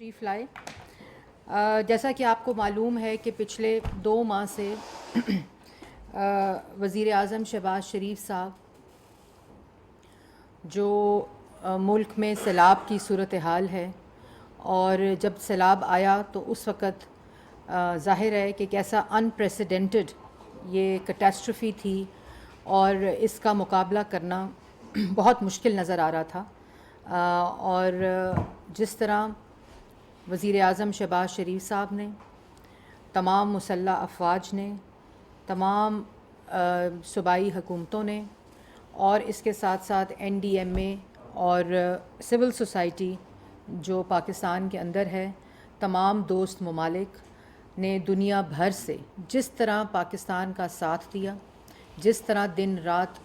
تشریف لائے. جیسا کہ آپ کو معلوم ہے کہ پچھلے 2 ماہ سے وزیر اعظم شہباز شریف صاحب جو ملک میں سیلاب کی صورتحال ہے، اور جب سیلاب آیا تو اس وقت ظاہر ہے کہ کیسا انپریسیڈنٹڈ یہ کیٹاسٹرفی تھی اور اس کا مقابلہ کرنا بہت مشکل نظر آ رہا تھا. اور جس طرح وزیر اعظم شہباز شریف صاحب نے، تمام مسلح افواج نے، تمام صوبائی حکومتوں نے، اور اس کے ساتھ ساتھ NDMA اور سول سوسائٹی جو پاکستان کے اندر ہے، تمام دوست ممالک نے دنیا بھر سے جس طرح پاکستان کا ساتھ دیا، جس طرح دن رات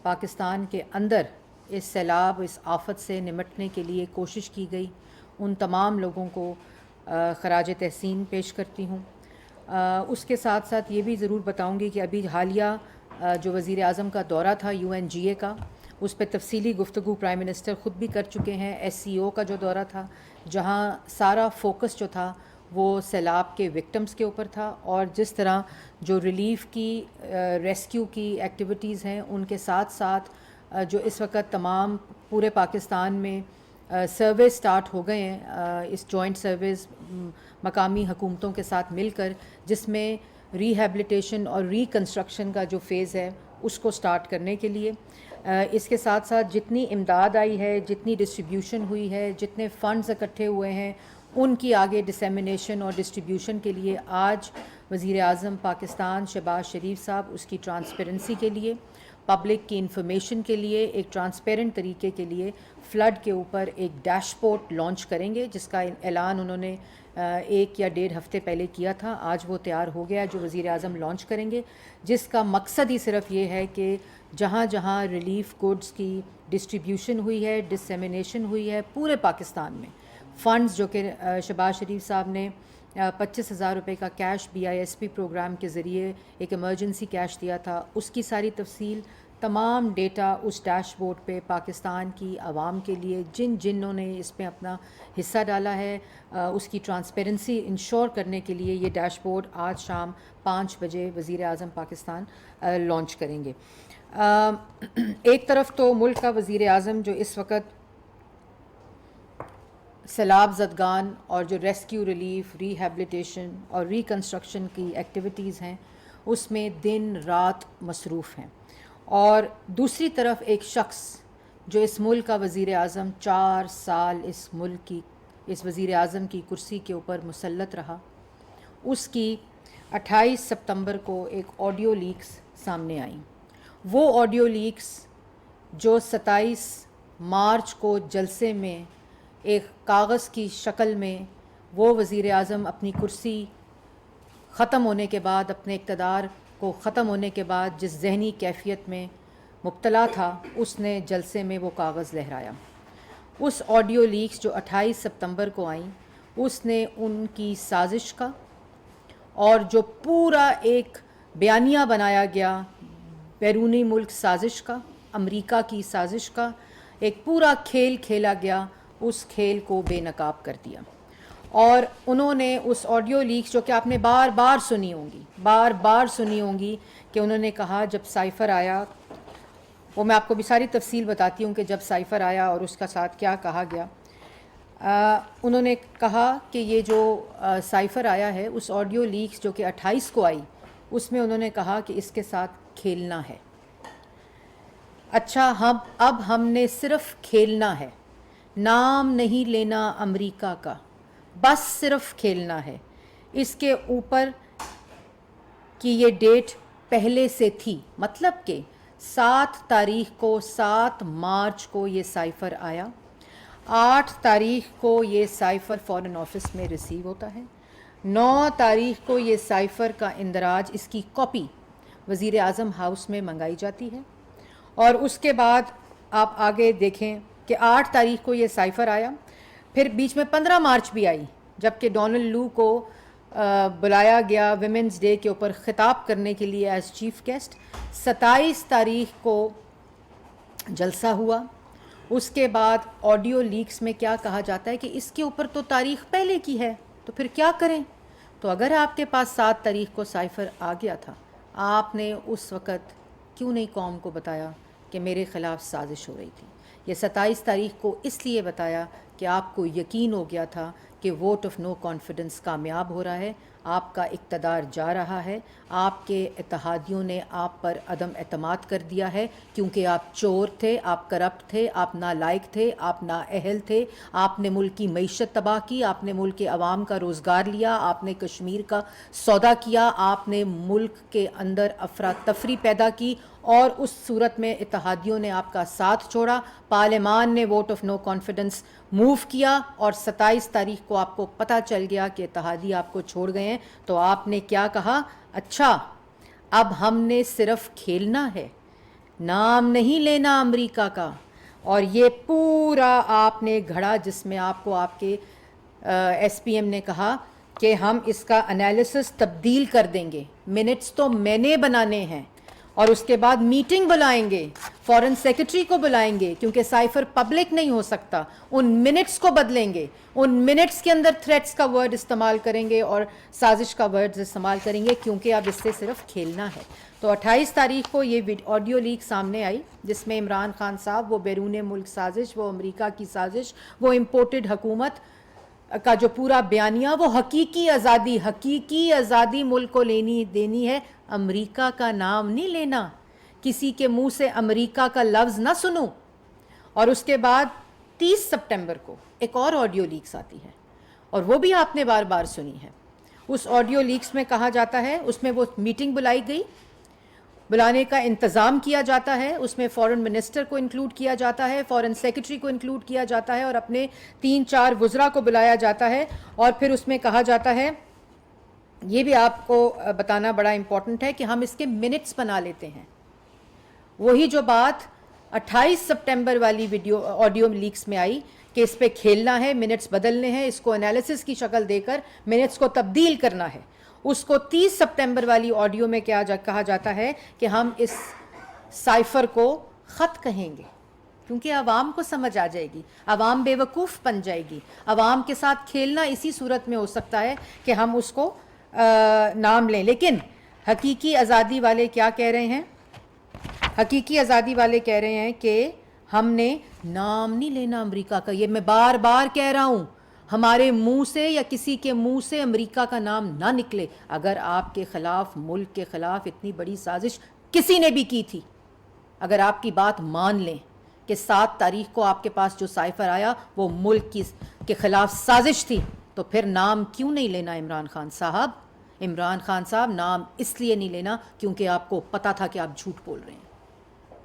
پاکستان کے اندر اس سیلاب، اس آفت سے نمٹنے کے لیے کوشش کی گئی، ان تمام لوگوں کو خراج تحسین پیش کرتی ہوں. اس کے ساتھ ساتھ یہ بھی ضرور بتاؤں گی کہ ابھی حالیہ جو وزیر اعظم کا دورہ تھا UNGA کا، اس پہ تفصیلی گفتگو پرائم منسٹر خود بھی کر چکے ہیں. SCO کا جو دورہ تھا، جہاں سارا فوکس جو تھا وہ سیلاب کے وکٹمز کے اوپر تھا، اور جس طرح جو ریلیف کی، ریسکیو کی ایکٹیویٹیز ہیں، ان کے ساتھ ساتھ جو اس وقت تمام پورے پاکستان میں سروے سٹارٹ ہو گئے ہیں، اس جوائنٹ سرویز مقامی حکومتوں کے ساتھ مل کر، جس میں ریہیبلیٹیشن اور ریکنسٹرکشن کا جو فیز ہے اس کو سٹارٹ کرنے کے لیے. اس کے ساتھ ساتھ جتنی امداد آئی ہے، جتنی ڈسٹریبیوشن ہوئی ہے، جتنے فنڈز اکٹھے ہوئے ہیں، ان کی آگے ڈسیمینیشن اور ڈسٹریبیوشن کے لیے آج وزیر اعظم پاکستان شہباز شریف صاحب اس کی ٹرانسپیرنسی کے لیے، پبلک کی انفارمیشن کے لیے، ایک ٹرانسپیرنٹ طریقے کے لیے فلڈ کے اوپر ایک ڈیش بورڈ لانچ کریں گے، جس کا اعلان انہوں نے 1 یا 1.5 ہفتے پہلے کیا تھا. آج وہ تیار ہو گیا جو وزیر اعظم لانچ کریں گے، جس کا مقصد ہی صرف یہ ہے کہ جہاں جہاں ریلیف گڈز کی ڈسٹریبیوشن ہوئی ہے، ڈسیمینیشن ہوئی ہے پورے پاکستان میں، فنڈز جو کہ شہباز شریف صاحب نے 25,000 روپے کا کیش BISP پروگرام کے ذریعے ایک ایمرجنسی کیش دیا تھا، اس کی ساری تفصیل، تمام ڈیٹا اس ڈیش بورڈ پہ پاکستان کی عوام کے لیے، جنہوں نے اس میں اپنا حصہ ڈالا ہے، اس کی ٹرانسپیرنسی انشور کرنے کے لیے یہ ڈیش بورڈ آج شام 5 بجے وزیر اعظم پاکستان لانچ کریں گے. ایک طرف تو ملک کا وزیر اعظم جو اس وقت سیلاب زدگان اور جو ریسکیو، ریلیف، ریہیبلیٹیشن اور ریکنسٹرکشن کی ایکٹیویٹیز ہیں اس میں دن رات مصروف ہیں، اور دوسری طرف ایک شخص جو اس ملک کا وزیر اعظم 4 سال اس ملک کی، اس وزیر اعظم کی کرسی کے اوپر مسلط رہا، اس کی 28 ستمبر کو ایک آڈیو لیکس سامنے آئیں. وہ آڈیو لیکس جو 27 مارچ کو جلسے میں ایک کاغذ کی شکل میں وہ وزیر اعظم اپنی کرسی ختم ہونے کے بعد، اپنے اقتدار کو ختم ہونے کے بعد جس ذہنی کیفیت میں مبتلا تھا، اس نے جلسے میں وہ کاغذ لہرایا. اس آڈیو لیکس جو 28 ستمبر کو آئیں، اس نے ان کی سازش کا، اور جو پورا ایک بیانیہ بنایا گیا بیرونی ملک سازش کا، امریکہ کی سازش کا ایک پورا کھیل کھیلا گیا، اس کھیل کو بے نقاب کر دیا. اور انہوں نے اس آڈیو لیکس جو کہ آپ نے بار بار سنی ہوں گی کہ انہوں نے کہا جب سائفر آیا، وہ میں آپ کو بھی ساری تفصیل بتاتی ہوں کہ جب سائفر آیا اور اس کا ساتھ کیا کہا گیا. انہوں نے کہا کہ یہ جو سائفر آیا ہے، اس آڈیو لیکس جو کہ 28 کو آئی، اس میں انہوں نے کہا کہ اس کے ساتھ کھیلنا ہے. اچھا، اب ہم نے صرف کھیلنا ہے، نام نہیں لینا امریکہ کا، بس صرف کھیلنا ہے. اس کے اوپر کی یہ ڈیٹ پہلے سے تھی، مطلب کہ 7 تاریخ کو، 7 مارچ کو یہ سائفر آیا، 8 تاریخ کو یہ سائفر فارن آفس میں ریسیو ہوتا ہے، 9 تاریخ کو یہ سائفر کا اندراج، اس کی کاپی وزیر اعظم ہاؤس میں منگائی جاتی ہے. اور اس کے بعد آپ آگے دیکھیں کہ 8 تاریخ کو یہ سائفر آیا، پھر بیچ میں 15 مارچ بھی آئی، جبکہ ڈونلڈ لو کو بلایا گیا ویمنز ڈے کے اوپر خطاب کرنے کے لیے ایز چیف گیسٹ. 27 تاریخ کو جلسہ ہوا، اس کے بعد آڈیو لیکس میں کیا کہا جاتا ہے کہ اس کے اوپر تو تاریخ پہلے کی ہے تو پھر کیا کریں. تو اگر آپ کے پاس 7 تاریخ کو سائفر آ گیا تھا, آپ نے اس وقت کیوں نہیں قوم کو بتایا کہ میرے خلاف سازش ہو رہی تھی. یہ 27 تاریخ کو اس لیے بتایا کہ آپ کو یقین ہو گیا تھا کہ ووٹ آف نو کانفیڈنس کامیاب ہو رہا ہے, آپ کا اقتدار جا رہا ہے, آپ کے اتحادیوں نے آپ پر عدم اعتماد کر دیا ہے کیونکہ آپ چور تھے, آپ کرپٹ تھے, آپ نالائق تھے, آپ نااہل تھے, آپ نے ملک کی معیشت تباہ کی, آپ نے ملک کے عوام کا روزگار لیا, آپ نے کشمیر کا سودا کیا, آپ نے ملک کے اندر افراتفری پیدا کی, اور اس صورت میں اتحادیوں نے آپ کا ساتھ چھوڑا. پارلیمان نے vote of no confidence move کیا اور 27 تاریخ کو آپ کو پتہ چل گیا کہ اتحادی آپ کو چھوڑ گئے ہیں. تو آپ نے کیا کہا, اچھا اب ہم نے صرف کھیلنا ہے, نام نہیں لینا امریکہ کا. اور یہ پورا آپ نے گھڑا جس میں آپ کو آپ کے ایس پی ایم نے کہا کہ ہم اس کا انالیسس تبدیل کر دیں گے, منٹس تو میں نے بنانے ہیں, اور اس کے بعد میٹنگ بلائیں گے, فورن سیکرٹری کو بلائیں گے کیونکہ سائفر پبلک نہیں ہو سکتا, ان منٹس کو بدلیں گے, ان منٹس کے اندر تھریٹس کا ورڈ استعمال کریں گے اور سازش کا ورڈ استعمال کریں گے کیونکہ اب اس سے صرف کھیلنا ہے. تو 28 تاریخ کو یہ آڈیو لیک سامنے آئی جس میں عمران خان صاحب, وہ بیرون ملک سازش, وہ امریکہ کی سازش, وہ امپورٹڈ حکومت کا جو پورا بیانیہ, وہ حقیقی آزادی ملک کو دینی ہے, امریکہ کا نام نہیں لینا, کسی کے منہ سے امریکہ کا لفظ نہ سنو. اور اس کے بعد 30 سپٹمبر کو ایک اور آڈیو لیکس آتی ہے اور وہ بھی آپ نے بار بار سنی ہے. اس آڈیو لیکس میں کہا جاتا ہے, اس میں وہ میٹنگ بلائی گئی, بلانے کا انتظام کیا جاتا ہے, اس میں فورن منسٹر کو انکلوڈ کیا جاتا ہے, فورن سیکرٹری کو انکلوڈ کیا جاتا ہے, اور اپنے 3-4 وزراء کو بلایا جاتا ہے. اور پھر اس میں کہا جاتا ہے, یہ بھی آپ کو بتانا بڑا امپورٹنٹ ہے کہ ہم اس کے منٹس بنا لیتے ہیں. وہی جو بات 28 سپٹمبر والی آڈیو لیکس میں آئی کہ اس پہ کھیلنا ہے, منٹس بدلنے ہیں, اس کو انالیسس کی شکل دے کر منٹس کو تبدیل کرنا ہے, اس کو 30 سپٹمبر والی آڈیو میں کہا جاتا ہے کہ ہم اس سائفر کو خط کہیں گے کیونکہ عوام کو سمجھ آ جائے گی, عوام بے وقوف بن جائے گی. عوام کے ساتھ کھیلنا اسی صورت میں ہو سکتا ہے کہ ہم اس کو نام لیں. لیکن حقیقی آزادی والے کیا کہہ رہے ہیں, حقیقی آزادی والے کہہ رہے ہیں کہ ہم نے نام نہیں لینا امریکہ کا. یہ میں بار بار کہہ رہا ہوں, ہمارے منہ سے یا کسی کے منہ سے امریکہ کا نام نہ نکلے. اگر آپ کے خلاف, ملک کے خلاف اتنی بڑی سازش کسی نے بھی کی تھی, اگر آپ کی بات مان لیں کہ 7 تاریخ کو آپ کے پاس جو سائفر آیا وہ ملک کے خلاف سازش تھی, تو پھر نام کیوں نہیں لینا عمران خان صاحب. عمران خان صاحب نام اس لیے نہیں لینا کیونکہ آپ کو پتا تھا کہ آپ جھوٹ بول رہے ہیں,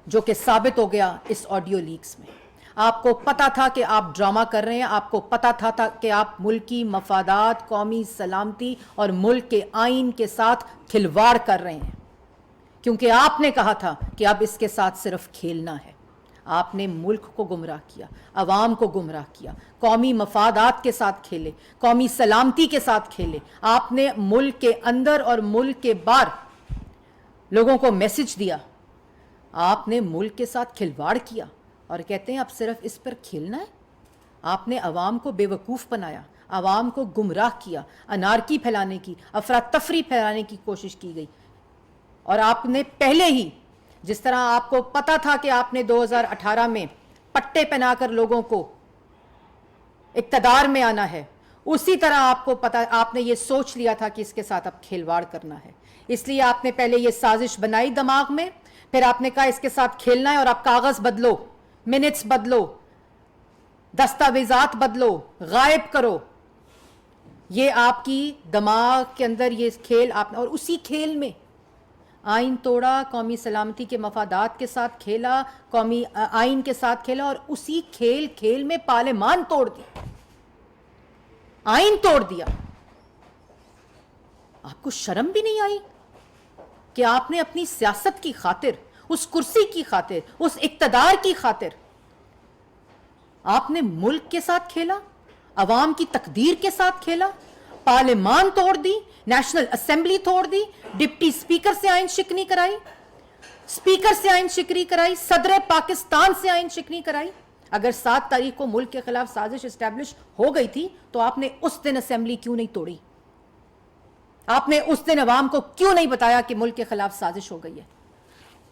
جو کہ ثابت ہو گیا اس آڈیو لیکس میں. آپ کو پتا تھا کہ آپ ڈرامہ کر رہے ہیں, آپ کو پتا تھا کہ آپ ملکی مفادات, قومی سلامتی اور ملک کے آئین کے ساتھ کھلواڑ کر رہے ہیں, کیونکہ آپ نے کہا تھا کہ اب اس کے ساتھ صرف کھیلنا ہے. آپ نے ملک کو گمراہ کیا, عوام کو گمراہ کیا, قومی مفادات کے ساتھ کھیلے, قومی سلامتی کے ساتھ کھیلے. آپ نے ملک کے اندر اور ملک کے باہر لوگوں کو میسج دیا, آپ نے ملک کے ساتھ کھلواڑ کیا اور کہتے ہیں اب صرف اس پر کھیلنا ہے. آپ نے عوام کو بے وقوف بنایا, عوام کو گمراہ کیا, انارکی پھیلانے کی, افراتفری پھیلانے کی کوشش کی گئی. اور آپ نے پہلے ہی, جس طرح آپ کو پتا تھا کہ آپ نے 2018 میں پٹے پہنا کر لوگوں کو اقتدار میں آنا ہے, اسی طرح آپ کو پتا, آپ نے یہ سوچ لیا تھا کہ اس کے ساتھ اب کھلواڑ کرنا ہے. اس لیے آپ نے پہلے یہ سازش بنائی دماغ میں, پھر آپ نے کہا اس کے ساتھ کھیلنا ہے اور آپ کاغذ بدلو, منٹس بدلو, دستاویزات بدلو, غائب کرو. یہ آپ کی دماغ کے اندر یہ کھیل آپ نے, اور اسی کھیل میں آئین توڑا, قومی سلامتی کے مفادات کے ساتھ کھیلا, قومی آئین کے ساتھ کھیلا, اور اسی کھیل میں پارلیمان توڑ دیا, آئین توڑ دیا. آپ کو شرم بھی نہیں آئی کہ آپ نے اپنی سیاست کی خاطر, اس کرسی کی خاطر, اس اقتدار کی خاطر آپ نے ملک کے ساتھ کھیلا, عوام کی تقدیر کے ساتھ کھیلا, پارلیمان توڑ دی, نیشنل اسمبلی توڑ دی, ڈپٹی اسپیکر سے آئین شکنی کرائی, اسپیکر سے آئین شکنی کرائی, صدر پاکستان سے آئین شکنی کرائی. اگر 7 تاریخ کو ملک کے خلاف سازش اسٹیبلش ہو گئی تھی تو آپ نے اس دن اسمبلی کیوں نہیں توڑی؟ آپ نے اس دن عوام کو کیوں نہیں بتایا کہ ملک کے خلاف سازش ہو گئی ہے؟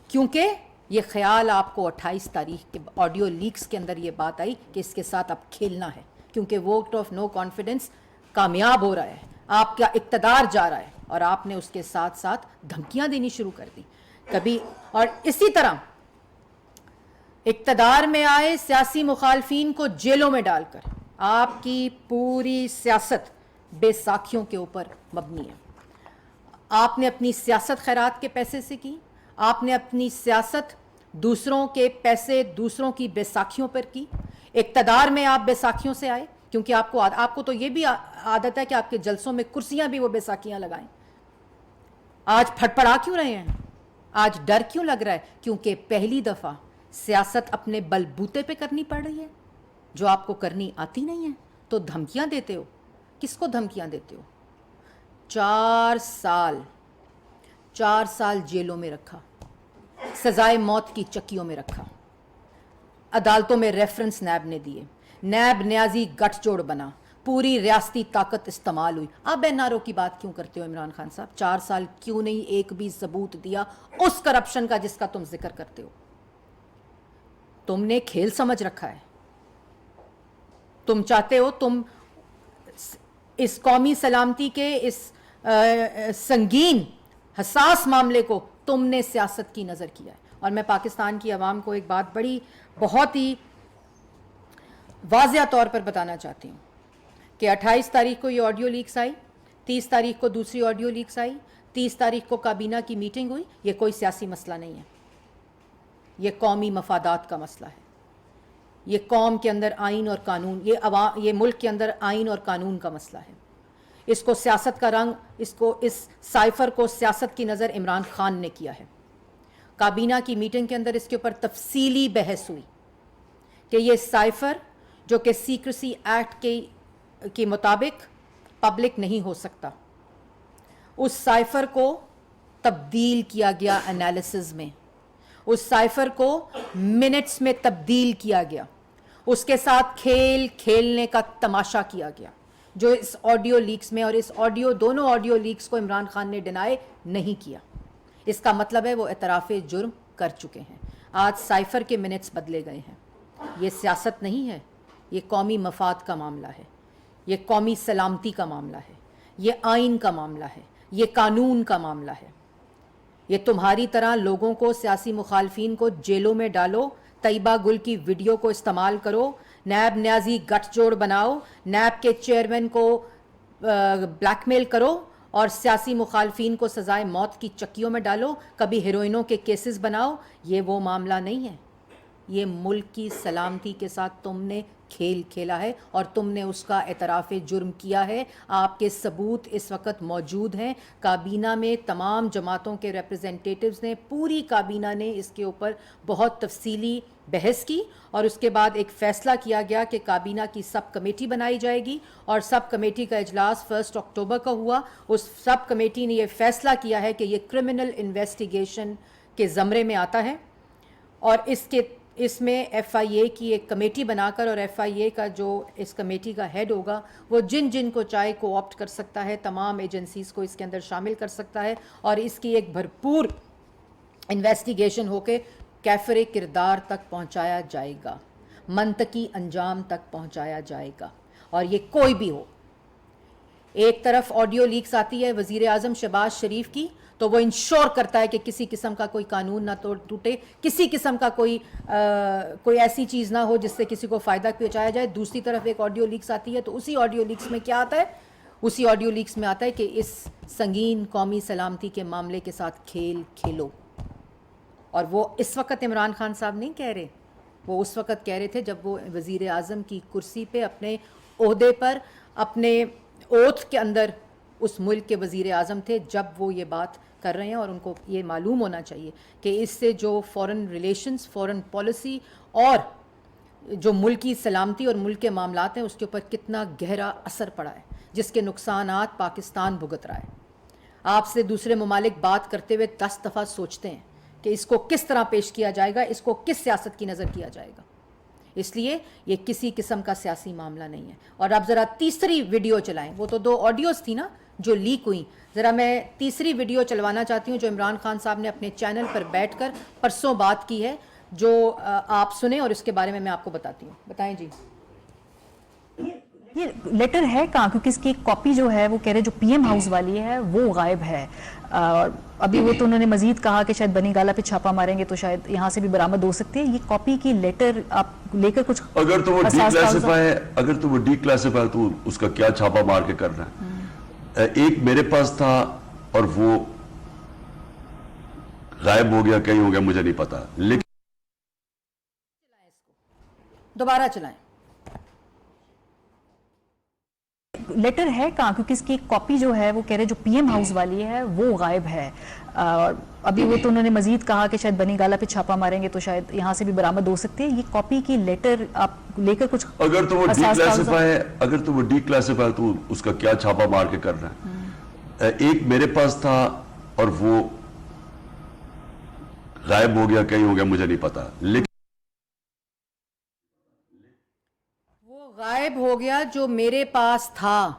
کیونکہ یہ خیال آپ کو 28 تاریخ کے آڈیو لیکس کے اندر یہ بات آئی کہ اس کے ساتھ اب کھیلنا ہے، کیونکہ ووٹ آف نو کانفیڈنس کامیاب ہو رہا ہے، آپ کا اقتدار جا رہا ہے، اور آپ نے اس کے ساتھ ساتھ دھمکیاں دینی شروع کر دی کبھی. اور اسی طرح اقتدار میں آئے سیاسی مخالفین کو جیلوں میں ڈال کر آپ کی پوری سیاست بے ساکھیوں کے اوپر مبنی ہے. آپ نے اپنی سیاست خیرات کے پیسے سے کی، آپ نے اپنی سیاست دوسروں کے پیسے دوسروں کی بے ساکھیوں پر کی. اقتدار میں آپ بے ساکھیوں سے آئے، کیونکہ آپ کو تو یہ بھی عادت ہے کہ آپ کے جلسوں میں کرسیاں بھی وہ بے ساکھیاں لگائیں. آج پھٹ پڑا کیوں رہے ہیں؟ آج ڈر کیوں لگ رہا ہے؟ کیونکہ پہلی دفعہ سیاست اپنے بل بوتے پہ کرنی پڑ رہی ہے، جو آپ کو کرنی آتی نہیں ہے. تو دھمکیاں دیتے ہو. کس کو دھمکیاں دیتے ہو؟ 4 سال جیلوں میں رکھا، سزائے موت کی چکیوں میں رکھا، عدالتوں میں ریفرنس نیب نے دیے، نیب نیازی گٹھ جوڑ بنا، پوری ریاستی طاقت استعمال ہوئی. آپ این آر او کی بات کیوں کرتے ہو عمران خان صاحب؟ 4 سال کیوں نہیں ایک بھی ثبوت دیا اس کرپشن کا جس کا تم ذکر کرتے ہو؟ تم نے کھیل سمجھ رکھا ہے. تم چاہتے ہو تم اس قومی سلامتی کے اس سنگین حساس معاملے کو تم نے سیاست کی نظر کیا ہے. اور میں پاکستان کی عوام کو ایک بات بہت ہی واضح طور پر بتانا چاہتی ہوں کہ 28 تاریخ کو یہ آڈیو لیکس آئی، 30 تاریخ کو دوسری آڈیو لیکس آئی، 30 تاریخ کو کابینہ کی میٹنگ ہوئی. یہ کوئی سیاسی مسئلہ نہیں ہے، یہ قومی مفادات کا مسئلہ ہے. یہ قوم کے اندر آئین اور قانون، یہ ملک کے اندر آئین اور قانون کا مسئلہ ہے. اس کو سیاست کا رنگ، اس سائفر کو سیاست کی نظر عمران خان نے کیا ہے. کابینہ کی میٹنگ کے اندر اس کے اوپر تفصیلی بحث ہوئی کہ یہ سائفر جو کہ سیکریسی ایکٹ کے مطابق پبلک نہیں ہو سکتا، اس سائفر کو تبدیل کیا گیا انالیسز میں، اس سائفر کو منٹس میں تبدیل کیا گیا، اس کے ساتھ کھیلنے کا تماشا کیا گیا، جو اس آڈیو لیکس میں، اور دونوں آڈیو لیکس کو عمران خان نے ڈینائی نہیں کیا. اس کا مطلب ہے وہ اعتراف جرم کر چکے ہیں. آج سائفر کے منٹس بدلے گئے ہیں. یہ سیاست نہیں ہے، یہ قومی مفاد کا معاملہ ہے، یہ قومی سلامتی کا معاملہ ہے، یہ آئین کا معاملہ ہے، یہ قانون کا معاملہ ہے. یہ تمہاری طرح لوگوں کو، سیاسی مخالفین کو جیلوں میں ڈالو، طیبہ گل کی ویڈیو کو استعمال کرو، نیب نیازی گٹھ جوڑ بناؤ، نیب کے چیئرمین کو بلیک میل کرو اور سیاسی مخالفین کو سزائے موت کی چکیوں میں ڈالو، کبھی ہیروئنوں کے کیسز بناؤ. یہ وہ معاملہ نہیں ہے. یہ ملک کی سلامتی کے ساتھ تم نے کھیل کھیلا ہے اور تم نے اس کا اعتراف جرم کیا ہے. آپ کے ثبوت اس وقت موجود ہیں. کابینہ میں تمام جماعتوں کے ریپرزنٹیٹیوز نے، پوری کابینہ نے اس کے اوپر بہت تفصیلی بحث کی، اور اس کے بعد ایک فیصلہ کیا گیا کہ کابینہ کی سب کمیٹی بنائی جائے گی، اور سب کمیٹی کا اجلاس 1 اکتوبر کا ہوا. اس سب کمیٹی نے یہ فیصلہ کیا ہے کہ یہ کرمنل انویسٹیگیشن کے زمرے میں آتا ہے، اور اس میں ایف آئی اے کی ایک کمیٹی بنا کر، اور ایف آئی اے کا جو اس کمیٹی کا ہیڈ ہوگا وہ جن کو چاہے کو آپٹ کر سکتا ہے، تمام ایجنسیز کو اس کے اندر شامل کر سکتا ہے، اور اس کی ایک بھرپور انویسٹیگیشن ہو کے کیفر کردار تک پہنچایا جائے گا، منطقی انجام تک پہنچایا جائے گا. اور یہ کوئی بھی ہو. ایک طرف آڈیو لیکس آتی ہے وزیر اعظم شہباز شریف کی، تو وہ انشور کرتا ہے کہ کسی قسم کا کوئی قانون نہ ٹوٹے، کسی قسم کا کوئی ایسی چیز نہ ہو جس سے کسی کو فائدہ پہنچایا جائے. دوسری طرف ایک آڈیو لیکس آتی ہے تو اسی آڈیو لیکس میں کیا آتا ہے؟ اسی آڈیو لیکس میں آتا ہے کہ اس سنگین قومی سلامتی کے معاملے کے ساتھ کھیلو. اور وہ اس وقت عمران خان صاحب نہیں کہہ رہے، وہ اس وقت کہہ رہے تھے جب وہ وزیر اعظم کی کرسی پہ، اپنے عہدے پر، اپنے اوتھ کے اندر اس ملک کے وزیر اعظم تھے، جب وہ یہ بات کر رہے ہیں. اور ان کو یہ معلوم ہونا چاہیے کہ اس سے جو فورن ریلیشنز، فورن پالیسی اور جو ملکی سلامتی اور ملک کے معاملات ہیں اس کے اوپر کتنا گہرا اثر پڑا ہے، جس کے نقصانات پاکستان بھگت رہا ہے. آپ سے دوسرے ممالک بات کرتے ہوئے 10 دفعہ سوچتے ہیں کہ اس کو کس طرح پیش کیا جائے گا، اس کو کس سیاست کی نظر کیا جائے گا. اس لیے یہ کسی قسم کا سیاسی معاملہ نہیں ہے. اور آپ ذرا تیسری ویڈیو چلائیں. وہ تو 2 آڈیوز تھی نا جو لیک ہوئیں. ذرا میں تیسری ویڈیو چلوانا چاہتی ہوں جو عمران خان صاحب نے اپنے چینل پر بیٹھ کر پرسوں بات کی ہے, جو آپ سنیں اور اس کے بارے میں آپ کو بتاتی ہوں. بتائیں جی. یہ لیٹر ہے کہاں؟ کیونکہ اس کی ایک کاپی جو ہے وہ کہہ رہے جو پی ایم ہاؤس والی ہے وہ غائب ہے. ابھی وہ تو انہوں نے مزید کہا کہ شاید بنی گالا پہ چھاپا ماریں گے تو شاید یہاں سے بھی برآمد ہو سکتی ہے. یہ کاپی کی لیٹر آپ لے کر کچھ اگر تو وہ ڈی کلاسیفائی ہے تو اس کا کیا چھاپا مار کے کرنا ہے؟ ایک میرے پاس تھا اور وہ غائب ہو گیا, کہیں ہو گیا, مجھے نہیں پتا. لیکن دوبارہ چلائیں. لیٹر ہے کہاں؟ کیونکہ اس کی ایک کاپی جو ہے وہ کہہ رہے جو پی ایم ہاؤس والی ہے وہ غائب ہے. ابھی وہ تو انہوں نے مزید کہا کہ شاید بنی گالا پہ چھاپا ماریں گے تو شاید یہاں سے بھی برآمد ہو سکتی ہے. یہ کاپی کی لیٹر آپ لے کر کچھ اگر تو وہ ڈی کلاسیفائی ہے تو اس کا کیا چھاپا مار کے کرنا ہے؟ ایک میرے پاس تھا اور وہ غائب ہو گیا, کہیں ہو گیا, مجھے نہیں پتا. لیکن غائب ہو گیا جو میرے پاس تھا.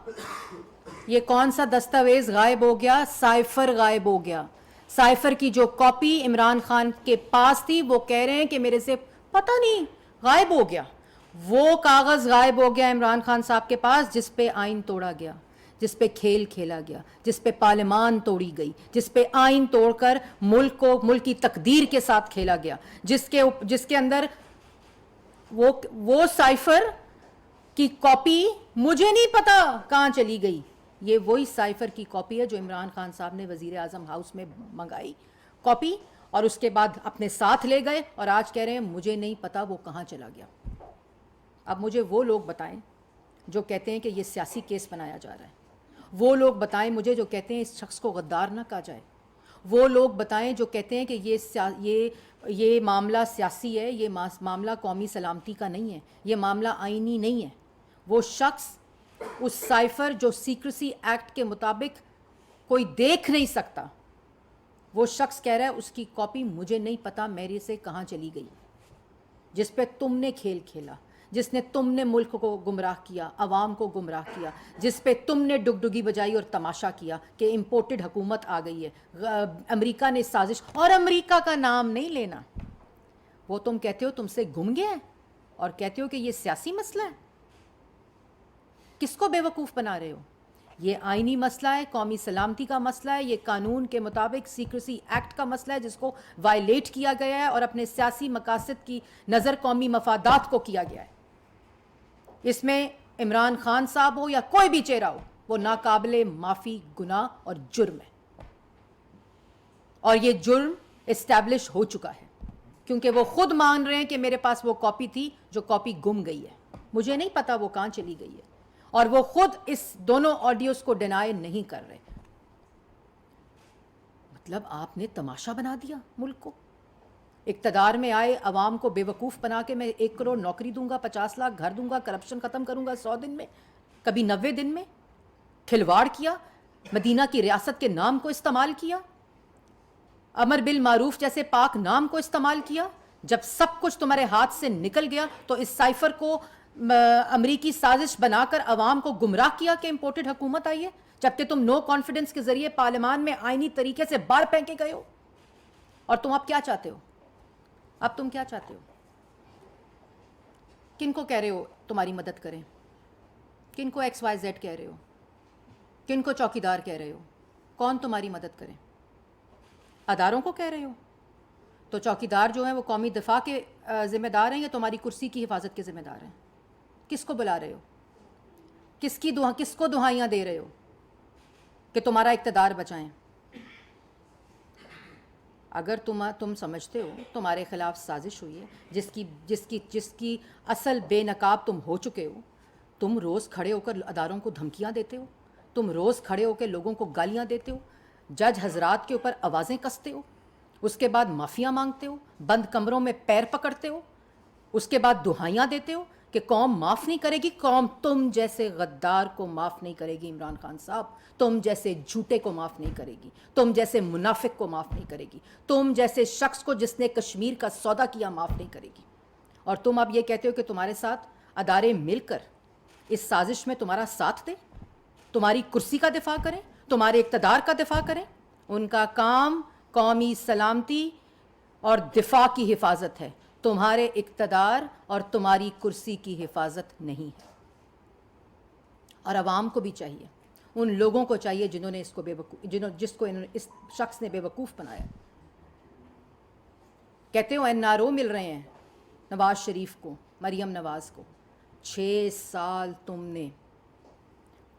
یہ کون سا دستاویز غائب ہو گیا؟ سائفر غائب ہو گیا. سائفر کی جو کاپی عمران خان کے پاس تھی وہ کہہ رہے ہیں کہ میرے سے پتہ نہیں غائب ہو گیا. وہ کاغذ غائب ہو گیا عمران خان صاحب کے پاس جس پہ آئین توڑا گیا, جس پہ کھیل کھیلا گیا, جس پہ پارلیمان توڑی گئی, جس پہ آئین توڑ کر ملک کی تقدیر کے ساتھ کھیلا گیا, جس کے اندر وہ سائفر کی کاپی مجھے نہیں پتا کہاں چلی گئی. یہ وہی سائفر کی کاپی ہے جو عمران خان صاحب نے وزیر اعظم ہاؤس میں منگائی کاپی اور اس کے بعد اپنے ساتھ لے گئے اور آج کہہ رہے ہیں مجھے نہیں پتا وہ کہاں چلا گیا. اب مجھے وہ لوگ بتائیں جو کہتے ہیں کہ یہ سیاسی کیس بنایا جا رہا ہے. وہ لوگ بتائیں مجھے جو کہتے ہیں اس شخص کو غدار نہ کہا جائے. وہ لوگ بتائیں جو کہتے ہیں کہ یہ معاملہ سیاسی ہے, یہ معاملہ قومی سلامتی کا نہیں ہے, یہ معاملہ آئینی نہیں ہے. وہ شخص اس سائفر جو سیکریسی ایکٹ کے مطابق کوئی دیکھ نہیں سکتا, وہ شخص کہہ رہا ہے اس کی کاپی مجھے نہیں پتا میرے سے کہاں چلی گئی. جس پہ تم نے کھیل کھیلا, جس نے تم نے ملک کو گمراہ کیا, عوام کو گمراہ کیا, جس پہ تم نے ڈگڈگی بجائی اور تماشا کیا کہ امپورٹڈ حکومت آ گئی ہے, امریکہ نے سازش, اور امریکہ کا نام نہیں لینا. وہ تم کہتے ہو تم سے گم گیا ہے اور کہتے ہو کہ یہ سیاسی مسئلہ ہے. کس کو بے وقوف بنا رہے ہو؟ یہ آئینی مسئلہ ہے, قومی سلامتی کا مسئلہ ہے, یہ قانون کے مطابق سیکریسی ایکٹ کا مسئلہ ہے جس کو وائلیٹ کیا گیا ہے اور اپنے سیاسی مقاصد کی نظر قومی مفادات کو کیا گیا ہے. اس میں عمران خان صاحب ہو یا کوئی بھی چہرہ ہو, وہ ناقابل معافی گناہ اور جرم ہے. اور یہ جرم اسٹیبلش ہو چکا ہے کیونکہ وہ خود مان رہے ہیں کہ میرے پاس وہ کاپی تھی جو کاپی گم گئی ہے, مجھے نہیں پتا وہ کہاں چلی گئی ہے. اور وہ خود اس دونوں آڈیوز کو ڈینائی نہیں کر رہے. مطلب آپ نے تماشا بنا دیا ملک کو. اقتدار میں آئے, عوام کو بے وقوف بنا کے میں 1 کروڑ نوکری دوں گا, 50 لاکھ گھر دوں گا, کرپشن ختم کروں گا 100 دن میں, کبھی 90 دن میں. کھلواڑ کیا, مدینہ کی ریاست کے نام کو استعمال کیا, امر بالمعروف جیسے پاک نام کو استعمال کیا. جب سب کچھ تمہارے ہاتھ سے نکل گیا تو اس سائفر کو امریکی سازش بنا کر عوام کو گمراہ کیا کہ امپورٹڈ حکومت آئی ہے, جبکہ تم نو کانفیڈنس کے ذریعے پارلیمان میں آئینی طریقے سے باہر پھینکے گئے ہو. اور تم اب کیا چاہتے ہو؟ اب تم کیا چاہتے ہو؟ کن کو کہہ رہے ہو تمہاری مدد کریں؟ کن کو XYZ کہہ رہے ہو؟ کن کو چوکیدار کہہ رہے ہو؟ کون تمہاری مدد کریں؟ اداروں کو کہہ رہے ہو؟ تو چوکیدار جو ہیں وہ قومی دفاع کے ذمہ دار ہیں یا تمہاری کرسی کی حفاظت کے ذمہ دار ہیں؟ کس کو بلا رہے ہو؟ کس کو دہائیاں دے رہے ہو کہ تمہارا اقتدار بچائیں؟ اگر تم سمجھتے ہو تمہارے خلاف سازش ہوئی ہے جس کی اصل بے نقاب تم ہو چکے ہو, تم روز کھڑے ہو کر اداروں کو دھمکیاں دیتے ہو, تم روز کھڑے ہو کے لوگوں کو گالیاں دیتے ہو, جج حضرات کے اوپر آوازیں کستے ہو, اس کے بعد معافیاں مانگتے ہو, بند کمروں میں پیر پکڑتے ہو, اس کے بعد دہائیاں دیتے ہو کہ قوم معاف نہیں کرے گی. قوم تم جیسے غدار کو معاف نہیں کرے گی عمران خان صاحب, تم جیسے جھوٹے کو معاف نہیں کرے گی, تم جیسے منافق کو معاف نہیں کرے گی, تم جیسے شخص کو جس نے کشمیر کا سودا کیا معاف نہیں کرے گی. اور تم اب یہ کہتے ہو کہ تمہارے ساتھ ادارے مل کر اس سازش میں تمہارا ساتھ دیں, تمہاری کرسی کا دفاع کریں, تمہارے اقتدار کا دفاع کریں. ان کا کام قومی سلامتی اور دفاع کی حفاظت ہے, تمہارے اقتدار اور تمہاری کرسی کی حفاظت نہیں ہے. اور عوام کو بھی چاہیے, ان لوگوں کو چاہیے جنہوں نے اس کو جس کو اس شخص نے بے وقوف بنایا. کہتے ہو این آر او مل رہے ہیں نواز شریف کو, مریم نواز کو. 6 سال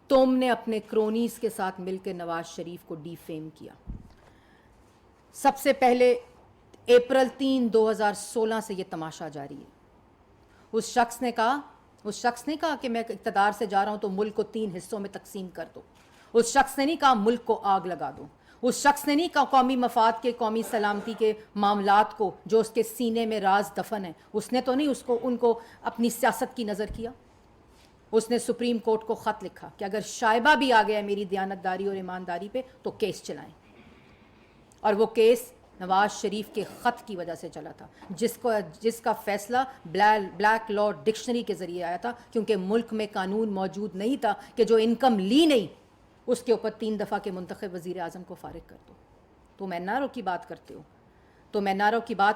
تم نے اپنے کرونیز کے ساتھ مل کے نواز شریف کو ڈی فیم کیا. سب سے پہلے اپریل 3, 2016 سے یہ تماشا جاری ہے. اس شخص نے کہا کہ میں اقتدار سے جا رہا ہوں تو ملک کو 3 حصوں میں تقسیم کر دو. اس شخص نے نہیں کہا ملک کو آگ لگا دو. اس شخص نے نہیں کہا قومی مفاد کے, قومی سلامتی کے معاملات کو جو اس کے سینے میں راز دفن ہے, اس نے تو نہیں ان کو اپنی سیاست کی نظر کیا. اس نے سپریم کورٹ کو خط لکھا کہ اگر شائبہ بھی آ گیا میری دیانتداری اور ایمانداری پہ تو کیس چلائیں. اور وہ کیس نواز شریف کے خط کی وجہ سے چلا تھا, جس کا فیصلہ بلیک لا ڈکشنری کے ذریعے آیا تھا, کیونکہ ملک میں قانون موجود نہیں تھا کہ جو انکم لی نہیں اس کے اوپر 3 دفعہ کے منتخب وزیر اعظم کو فارغ کر دو. تم این آر او کی بات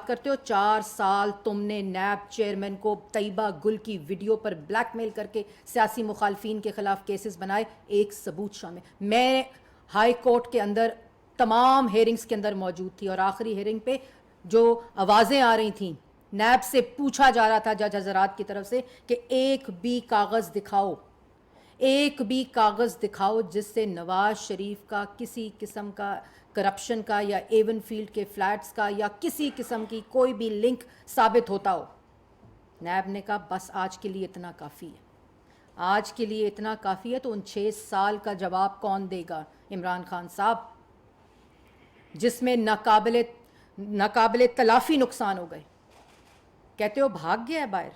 کرتے ہو. 4 سال تم نے نیب چیئرمین کو طیبہ گل کی ویڈیو پر بلیک میل کر کے سیاسی مخالفین کے خلاف کیسز بنائے. ایک ثبوت شامل, میں ہائی کورٹ کے اندر تمام ہیئرنگز کے اندر موجود تھی, اور آخری ہیئرنگ پہ جو آوازیں آ رہی تھیں, نیب سے پوچھا جا رہا تھا جج حضرات کی طرف سے کہ ایک بھی کاغذ دکھاؤ جس سے نواز شریف کا کسی قسم کا کرپشن کا یا ایون فیلڈ کے فلیٹس کا یا کسی قسم کی کوئی بھی لنک ثابت ہوتا ہو. نیب نے کہا بس آج کے لیے اتنا کافی ہے. تو ان 6 سال کا جواب کون دے گا؟ عمران خان صاحب, جس میں ناقابل تلافی نقصان ہو گئے. کہتے ہو بھاگ گیا ہے باہر.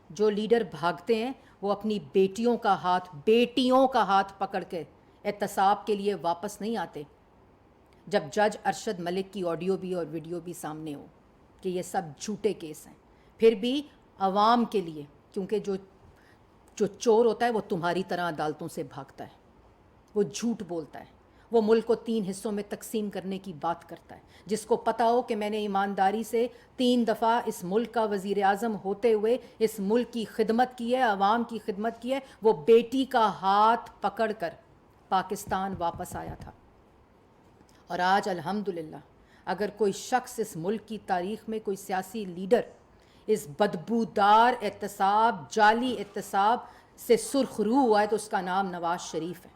جو لیڈر بھاگتے ہیں وہ اپنی بیٹیوں کا ہاتھ پکڑ کے احتساب کے لیے واپس نہیں آتے. جب جج ارشد ملک کی آڈیو بھی اور ویڈیو بھی سامنے ہو کہ یہ سب جھوٹے کیس ہیں, پھر بھی عوام کے لیے, کیونکہ جو چور ہوتا ہے وہ تمہاری طرح عدالتوں سے بھاگتا ہے, وہ جھوٹ بولتا ہے, وہ ملک کو 3 حصوں میں تقسیم کرنے کی بات کرتا ہے. جس کو پتا ہو کہ میں نے ایمانداری سے 3 دفعہ اس ملک کا وزیر اعظم ہوتے ہوئے اس ملک کی خدمت کی ہے, عوام کی خدمت کی ہے, وہ بیٹی کا ہاتھ پکڑ کر پاکستان واپس آیا تھا. اور آج الحمدللہ اگر کوئی شخص اس ملک کی تاریخ میں, کوئی سیاسی لیڈر اس بدبودار احتساب, جعلی احتساب سے سرخ رو ہوا ہے تو اس کا نام نواز شریف ہے.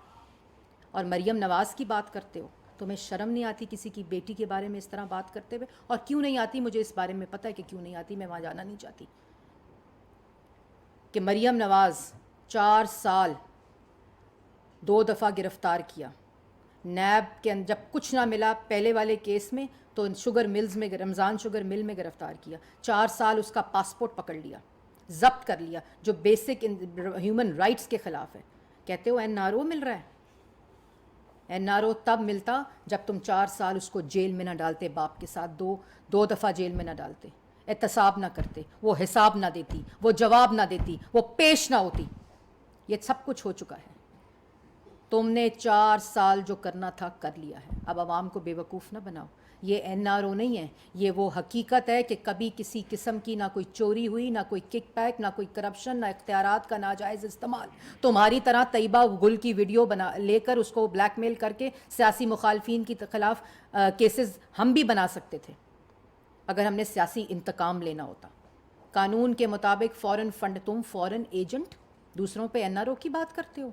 اور مریم نواز کی بات کرتے ہو, تمہیں شرم نہیں آتی کسی کی بیٹی کے بارے میں اس طرح بات کرتے ہوئے؟ اور کیوں نہیں آتی, مجھے اس بارے میں پتہ ہے کہ کیوں نہیں آتی, میں وہاں جانا نہیں چاہتی. کہ مریم نواز 4 سال 2 دفعہ گرفتار کیا نیب کے اندر, جب کچھ نہ ملا پہلے والے کیس میں تو شوگر ملز میں, رمضان شوگر مل میں گرفتار کیا. 4 سال اس کا پاسپورٹ پکڑ لیا, ضبط کر لیا, جو بیسک ہیومن رائٹس کے خلاف ہے. کہتے ہو این آر او مل رہا ہے. این آر او تب ملتا جب تم 4 سال اس کو جیل میں نہ ڈالتے, باپ کے ساتھ 2 دفعہ جیل میں نہ ڈالتے, احتساب نہ کرتے, وہ حساب نہ دیتی, وہ جواب نہ دیتی, وہ پیش نہ ہوتی. یہ سب کچھ ہو چکا ہے. تم نے 4 سال جو کرنا تھا کر لیا ہے. اب عوام کو بے وقوف نہ بناؤ. یہ این آر او نہیں ہے, یہ وہ حقیقت ہے کہ کبھی کسی قسم کی نہ کوئی چوری ہوئی, نہ کوئی کک بیک, نہ کوئی کرپشن, نہ اختیارات کا ناجائز استعمال. تمہاری طرح طیبہ گل کی ویڈیو لے کر اس کو بلیک میل کر کے سیاسی مخالفین کی خلاف کیسز ہم بھی بنا سکتے تھے اگر ہم نے سیاسی انتقام لینا ہوتا. قانون کے مطابق فورن فنڈ, تم فورن ایجنٹ دوسروں پہ این آر او کی بات کرتے ہو.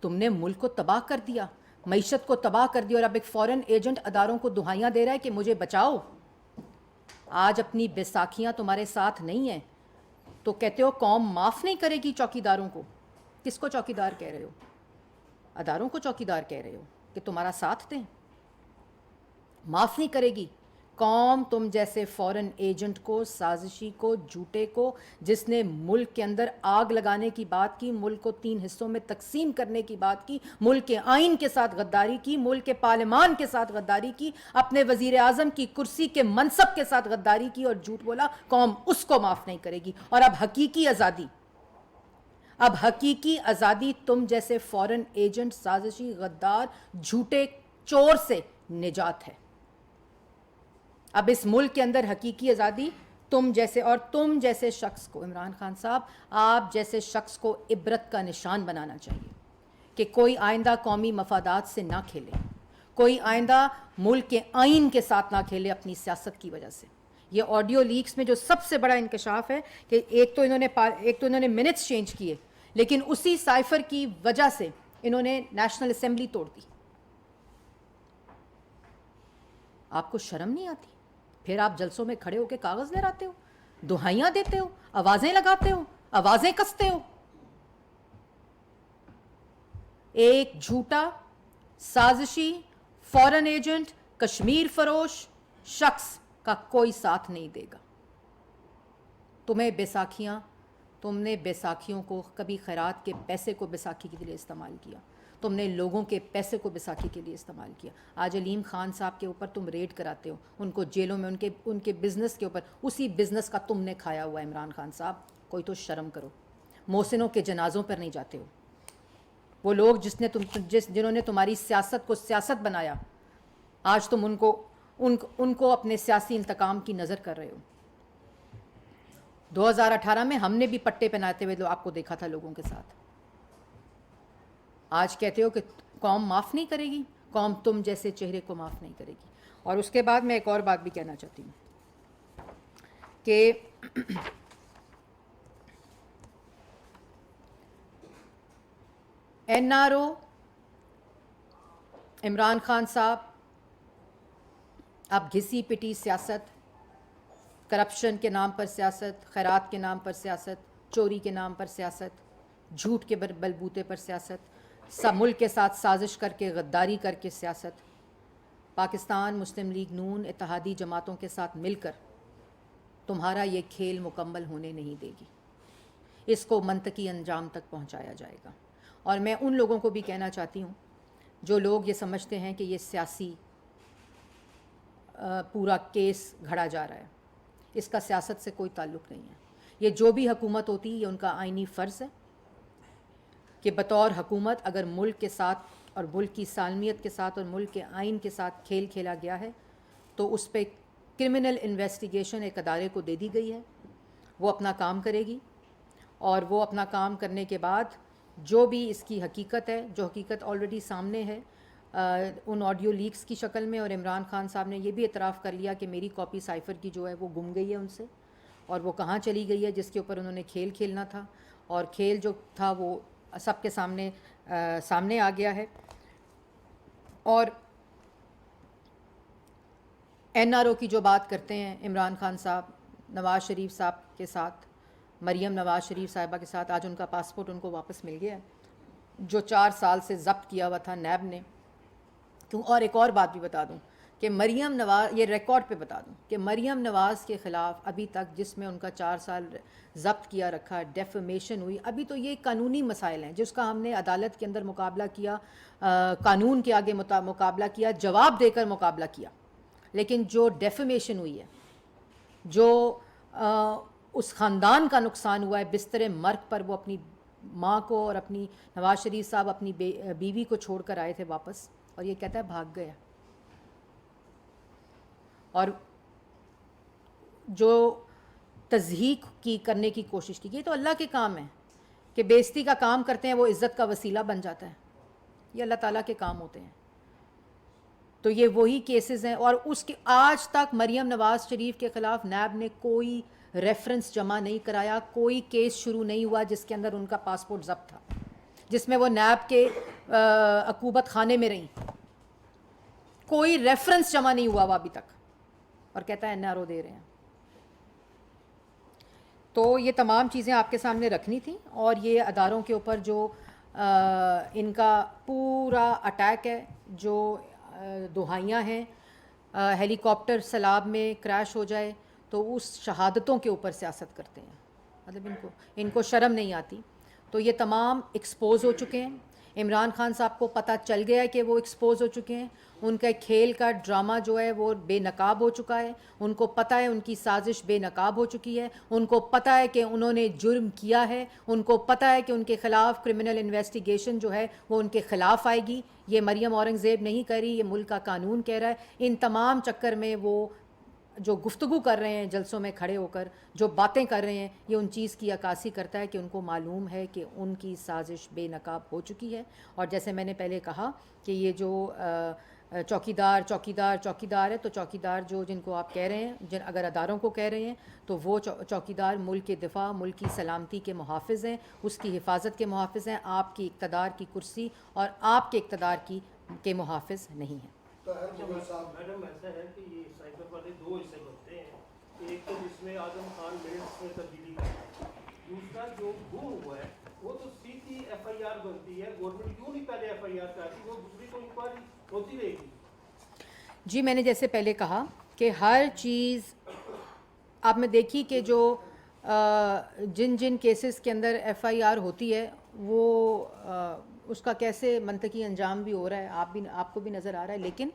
تم نے ملک کو تباہ کر دیا, معیشت کو تباہ کر دیا, اور اب ایک فورن ایجنٹ اداروں کو دہائیاں دے رہا ہے کہ مجھے بچاؤ. آج اپنی بیساکھیاں تمہارے ساتھ نہیں ہیں تو کہتے ہو قوم معاف نہیں کرے گی چوکیداروں کو. کس کو چوکیدار کہہ رہے ہو؟ اداروں کو چوکیدار کہہ رہے ہو کہ تمہارا ساتھ دیں. معاف نہیں کرے گی. قوم تم جیسے فورن ایجنٹ کو, سازشی کو, جھوٹے کو, جس نے ملک کے اندر آگ لگانے کی بات کی, ملک کو 3 حصوں میں تقسیم کرنے کی بات کی, ملک کے آئین کے ساتھ غداری کی, ملک کے پارلیمان کے ساتھ غداری کی, اپنے وزیر اعظم کی کرسی کے منصب کے ساتھ غداری کی اور جھوٹ بولا, قوم اس کو معاف نہیں کرے گی. اور اب حقیقی آزادی تم جیسے فورن ایجنٹ, سازشی, غدار, جھوٹے چور سے نجات ہے. اب اس ملک کے اندر حقیقی آزادی تم جیسے شخص کو, عمران خان صاحب آپ جیسے شخص کو عبرت کا نشان بنانا چاہیے کہ کوئی آئندہ قومی مفادات سے نہ کھیلے, کوئی آئندہ ملک کے آئین کے ساتھ نہ کھیلے اپنی سیاست کی وجہ سے. یہ آڈیو لیکس میں جو سب سے بڑا انکشاف ہے کہ ایک تو انہوں نے منٹس چینج کیے, لیکن اسی سائفر کی وجہ سے انہوں نے نیشنل اسمبلی توڑ دی. آپ کو شرم نہیں آتی؟ پھر آپ جلسوں میں کھڑے ہو کے کاغذ لہراتے ہو, دہائیاں دیتے ہو, آوازیں لگاتے ہو, آوازیں کستے ہو. ایک جھوٹا, سازشی, فورن ایجنٹ, کشمیر فروش شخص کا کوئی ساتھ نہیں دے گا. تم نے بیساکھیوں کو کبھی خیرات کے پیسے کو بیساکھی کے لیے استعمال کیا, تم نے لوگوں کے پیسے کو بیساکھی کے لیے استعمال کیا. آج علیم خان صاحب کے اوپر تم ریڈ کراتے ہو, ان کو جیلوں میں ان کے بزنس کے اوپر, اسی بزنس کا تم نے کھایا ہوا ہے. عمران خان صاحب کوئی تو شرم کرو. محسنوں کے جنازوں پر نہیں جاتے ہو. وہ لوگ جنہوں نے تمہاری سیاست کو سیاست بنایا, آج تم ان کو اپنے سیاسی انتقام کی نظر کر رہے ہو. 2018 میں ہم نے بھی پٹے پہناتے ہوئے آپ کو دیکھا تھا لوگوں کے ساتھ. آج کہتے ہو کہ قوم معاف نہیں کرے گی, قوم تم جیسے چہرے کو معاف نہیں کرے گی. اور اس کے بعد میں ایک اور بات بھی کہنا چاہتی ہوں کہ N R O, Imran Khan صاحب, اب گھسی پٹی سیاست, کرپشن کے نام پر سیاست, خیرات کے نام پر سیاست, چوری کے نام پر سیاست, جھوٹ کے بلبوتے پر سیاست, سب ملک کے ساتھ سازش کر کے, غداری کر کے سیاست, پاکستان مسلم لیگ نون اتحادی جماعتوں کے ساتھ مل کر تمہارا یہ کھیل مکمل ہونے نہیں دے گی. اس کو منطقی انجام تک پہنچایا جائے گا. اور میں ان لوگوں کو بھی کہنا چاہتی ہوں جو لوگ یہ سمجھتے ہیں کہ یہ سیاسی پورا کیس گھڑا جا رہا ہے, اس کا سیاست سے کوئی تعلق نہیں ہے. یہ جو بھی حکومت ہوتی ہے, یہ ان کا آئینی فرض ہے کہ بطور حکومت اگر ملک کے ساتھ اور ملک کی سالمیت کے ساتھ اور ملک کے آئین کے ساتھ کھیل کھیلا گیا ہے تو اس پہ کرمنل انویسٹیگیشن ایک ادارے کو دے دی گئی ہے. وہ اپنا کام کرے گی, اور وہ اپنا کام کرنے کے بعد جو بھی اس کی حقیقت ہے, جو حقیقت آلریڈی سامنے ہے ان آڈیو لیکس کی شکل میں, اور عمران خان صاحب نے یہ بھی اعتراف کر لیا کہ میری کاپی سائفر کی جو ہے وہ گم گئی ہے ان سے, اور وہ کہاں چلی گئی ہے جس کے اوپر انہوں نے کھیل کھیلنا تھا, اور کھیل جو تھا وہ سب کے سامنے آ گیا ہے. اور این آر او کی جو بات کرتے ہیں عمران خان صاحب, نواز شریف صاحب کے ساتھ, مریم نواز شریف صاحبہ کے ساتھ, آج ان کا پاسپورٹ ان کو واپس مل گیا ہے جو 4 سال سے ضبط کیا ہوا تھا نیب نے. اور ایک اور بات بھی بتا دوں کہ مریم نواز, یہ ریکارڈ پہ بتا دوں کہ مریم نواز کے خلاف ابھی تک جس میں ان کا 4 سال ضبط کیا رکھا, ڈیفیمیشن ہوئی, ابھی تو یہ قانونی مسائل ہیں جس کا ہم نے عدالت کے اندر مقابلہ کیا, قانون کے آگے مقابلہ کیا, جواب دے کر مقابلہ کیا. لیکن جو ڈیفیمیشن ہوئی ہے, جو اس خاندان کا نقصان ہوا ہے بستر مرگ پر, وہ اپنی ماں کو اور اپنی نواز شریف صاحب اپنی بیوی کو چھوڑ کر آئے تھے واپس, اور یہ کہتا ہے بھاگ گیا. اور جو تضحیق کرنے کی کوشش کی, یہ تو اللہ کے کام ہے کہ بے عزتی کا کام کرتے ہیں وہ عزت کا وسیلہ بن جاتا ہے, یہ اللہ تعالیٰ کے کام ہوتے ہیں. تو یہ وہی کیسز ہیں, اور اس کے آج تک مریم نواز شریف کے خلاف نیب نے کوئی ریفرنس جمع نہیں کرایا, کوئی کیس شروع نہیں ہوا جس کے اندر ان کا پاسپورٹ ضبط تھا, جس میں وہ نیب کے عقوبت خانے میں رہیں. کوئی ریفرنس جمع نہیں ہوا ابھی تک, اور کہتا ہے این آر او دے رہے ہیں. تو یہ تمام چیزیں آپ کے سامنے رکھنی تھیں, اور یہ اداروں کے اوپر جو ان کا پورا اٹیک ہے, جو دہائیاں ہیں ہیلی کاپٹر سیلاب میں کریش ہو جائے تو اس شہادتوں کے اوپر سیاست کرتے ہیں. مطلب ان کو شرم نہیں آتی. تو یہ تمام ایکسپوز ہو چکے ہیں. عمران خان صاحب کو پتہ چل گیا ہے کہ وہ ایکسپوز ہو چکے ہیں. ان کا کھیل کا ڈرامہ جو ہے وہ بے نقاب ہو چکا ہے. ان کو پتہ ہے ان کی سازش بے نقاب ہو چکی ہے. ان کو پتہ ہے کہ انہوں نے جرم کیا ہے. ان کو پتہ ہے کہ ان کے خلاف کرمنل انویسٹیگیشن جو ہے وہ ان کے خلاف آئے گی. یہ مریم اورنگزیب نہیں کہہ رہی, یہ ملک کا قانون کہہ رہا ہے. ان تمام چکر میں وہ جو گفتگو کر رہے ہیں جلسوں میں کھڑے ہو کر, جو باتیں کر رہے ہیں, یہ ان چیز کی عکاسی کرتا ہے کہ ان کو معلوم ہے کہ ان کی سازش بے نقاب ہو چکی ہے. اور جیسے میں نے پہلے کہا کہ یہ جو چوکیدار ہے, تو چوکیدار جو جن کو آپ کہہ رہے ہیں, اگر اداروں کو کہہ رہے ہیں تو وہ چوکیدار ملک کے دفاع, ملک کی سلامتی کے محافظ ہیں, اس کی حفاظت کے محافظ ہیں. آپ کی اقتدار کی کرسی اور آپ کے اقتدار کے محافظ نہیں ہیں. میڈم ایسا ہے کہ یہ سائبر والے دو حصے بنتے ہیں. ایک تو جس میں اعظم خان منٹس میں تبدیلی کرتا ہے, دوسرا جو گم ہوا ہے وہ تو سیدھی ایف آئی آر بنتی ہے. گورنمنٹ کیوں نہیں پہلے ایف آئی آر کرتی, وہ دوسری تو انکوائری ہوتی رہے گی. جی میں نے جیسے پہلے کہا کہ ہر چیز آپ نے دیکھی کہ جو جن کیسز کے اندر ایف آئی آر ہوتی ہے وہ اس کا کیسے منطقی انجام بھی ہو رہا ہے, آپ کو بھی نظر آ رہا ہے. لیکن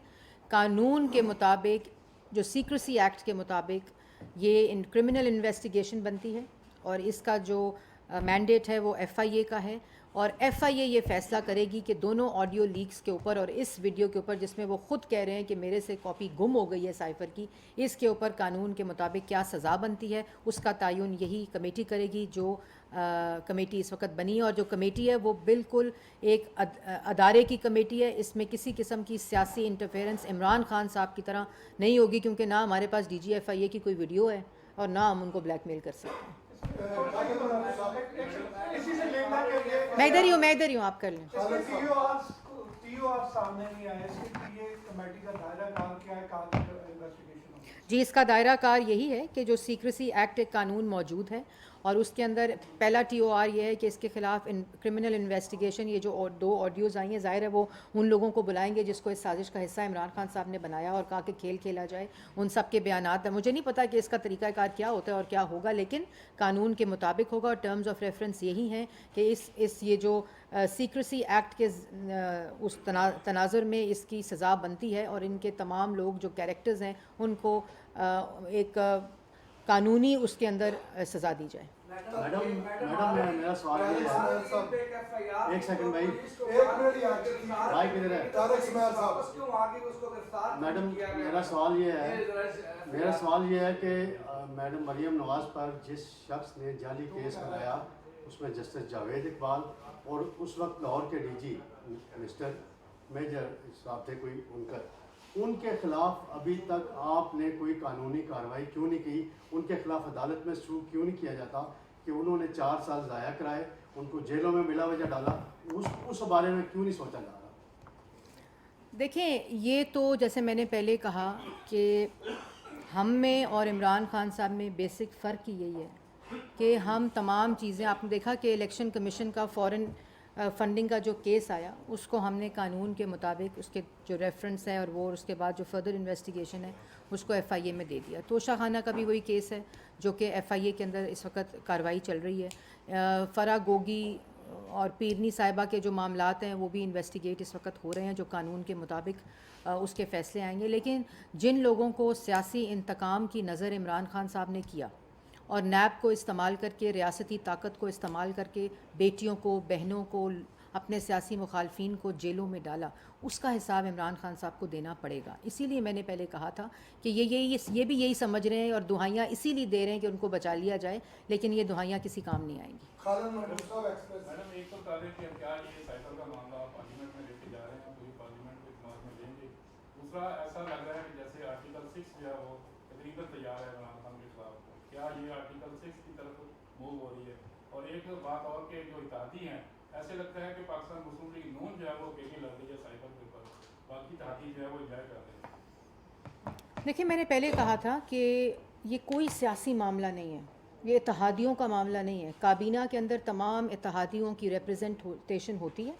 قانون کے مطابق, جو سیکریسی ایکٹ کے مطابق یہ کرمنل انویسٹیگیشن بنتی ہے, اور اس کا جو مینڈیٹ ہے وہ ایف آئی اے کا ہے. اور ایف آئی اے یہ فیصلہ کرے گی کہ دونوں آڈیو لیکس کے اوپر اور اس ویڈیو کے اوپر, جس میں وہ خود کہہ رہے ہیں کہ میرے سے کاپی گم ہو گئی ہے سائفر کی, اس کے اوپر قانون کے مطابق کیا سزا بنتی ہے. اس کا تعین یہی کمیٹی کرے گی جو کمیٹی اس وقت بنی ہے. اور جو کمیٹی ہے وہ بالکل ایک ادارے کی کمیٹی ہے. اس میں کسی قسم کی سیاسی انٹرفیرنس عمران خان صاحب کی طرح نہیں ہوگی, کیونکہ نہ ہمارے پاس ڈی جی ایف آئی اے کی کوئی ویڈیو ہے اور نہ ہم ان کو بلیک میل کر سکتے ہیں. میں ادھر ہی ہوں, آپ کر لیں. جی اس کا دائرہ کار یہی ہے کہ جو سیکریسی ایکٹ ایک قانون موجود ہے, اور اس کے اندر پہلا ٹی او آر یہ ہے کہ اس کے خلاف کرمنل انویسٹیگیشن, یہ جو دو آڈیوز آئی ہیں, ظاہر ہے وہ ان لوگوں کو بلائیں گے جس کو اس سازش کا حصہ عمران خان صاحب نے بنایا اور کہا کہ کھیل کھیلا جائے. ان سب کے بیانات ہیں. مجھے نہیں پتا کہ اس کا طریقہ کار کیا ہوتا ہے اور کیا ہوگا, لیکن قانون کے مطابق ہوگا. اور ٹرمز آف ریفرنس یہی ہیں کہ یہ جو سیکریسی ایکٹ کے اس تناظر میں اس کی سزا بنتی ہے, اور ان کے تمام لوگ جو کیریکٹرز ہیں ان کو ایک قانونی اس کے اندر سزا دی جائے. میڈم میرا سوال یہ ہے, ایک سیکنڈ بھائی کدھر ہے میڈم, میرا سوال یہ ہے کہ میڈم مریم نواز پر جس شخص نے جعلی کیس بنایا اس میں جسٹس جاوید اقبال اور اس وقت لاہور کے ڈی جی مسٹر میجر صاحب تھے کوئی, ان کے خلاف ابھی تک آپ نے کوئی قانونی کارروائی کیوں نہیں کی؟ ان کے خلاف عدالت میں سو کیوں نہیں کیا جاتا کہ انہوں نے 4 سال ضائع کرائے, ان کو جیلوں میں بلا وجہ ڈالا, اس بارے میں کیوں نہیں سوچا جا رہا؟ دیکھیں یہ تو جیسے میں نے پہلے کہا کہ ہم میں اور عمران خان صاحب میں بیسک فرق ہی یہی ہے کہ ہم تمام چیزیں, آپ نے دیکھا کہ الیکشن کمیشن کا فورن فنڈنگ کا جو کیس آیا اس کو ہم نے قانون کے مطابق اس کے جو ریفرنس ہے اور وہ اس کے بعد جو فردر انویسٹیگیشن ہے اس کو ایف آئی اے میں دے دیا. توشہ خانہ کا بھی وہی کیس ہے جو کہ ایف آئی اے کے اندر اس وقت کارروائی چل رہی ہے. فرا گوگی اور پیرنی صاحبہ کے جو معاملات ہیں وہ بھی انویسٹیگیٹ اس وقت ہو رہے ہیں, جو قانون کے مطابق اس کے فیصلے آئیں گے. لیکن جن لوگوں کو سیاسی انتقام کی نظر عمران خان صاحب نے کیا اور نیب کو استعمال کر کے, ریاستی طاقت کو استعمال کر کے بیٹیوں کو, بہنوں کو, اپنے سیاسی مخالفین کو جیلوں میں ڈالا, اس کا حساب عمران خان صاحب کو دینا پڑے گا. اسی لیے میں نے پہلے کہا تھا کہ یہ بھی یہی سمجھ رہے ہیں اور دہائیاں اسی لیے دے رہے ہیں کہ ان کو بچا لیا جائے, لیکن یہ دہائیاں کسی کام نہیں آئیں گی. میڈم ایک تو تعلق کہ کیا یہ سائیکل کا معاملہ پارلیمنٹ میں لے کے جا رہے ہیں, تو یہ پارلیمنٹ کو اعتماد میں لیں گے؟ دوسرا ایسا لگ رہا ہے کہ جیسے آرٹیکل 6 جو ہے وہ تقریباً تیار ہے عمران خان کے خلاف, کیا یہ آرٹیکل 6 کی طرف موو ہو رہی ہے؟ اور ایک بات اور کہ جو اتحادی ہیں, ایسے لگتا ہے کہ پاکستان مسلم لیگ نون جو ہے وہ اکیلی لڑ رہی ہے سائیکل کے اوپر, باقی اتحادی جو ہے وہ انجوائے کر رہے ہیں. دیکھیں میں نے پہلے کہا تھا کہ یہ کوئی سیاسی معاملہ نہیں ہے, یہ اتحادیوں کا معاملہ نہیں ہے. کابینہ کے اندر تمام اتحادیوں کی ریپرزنٹیشن ہوتی ہے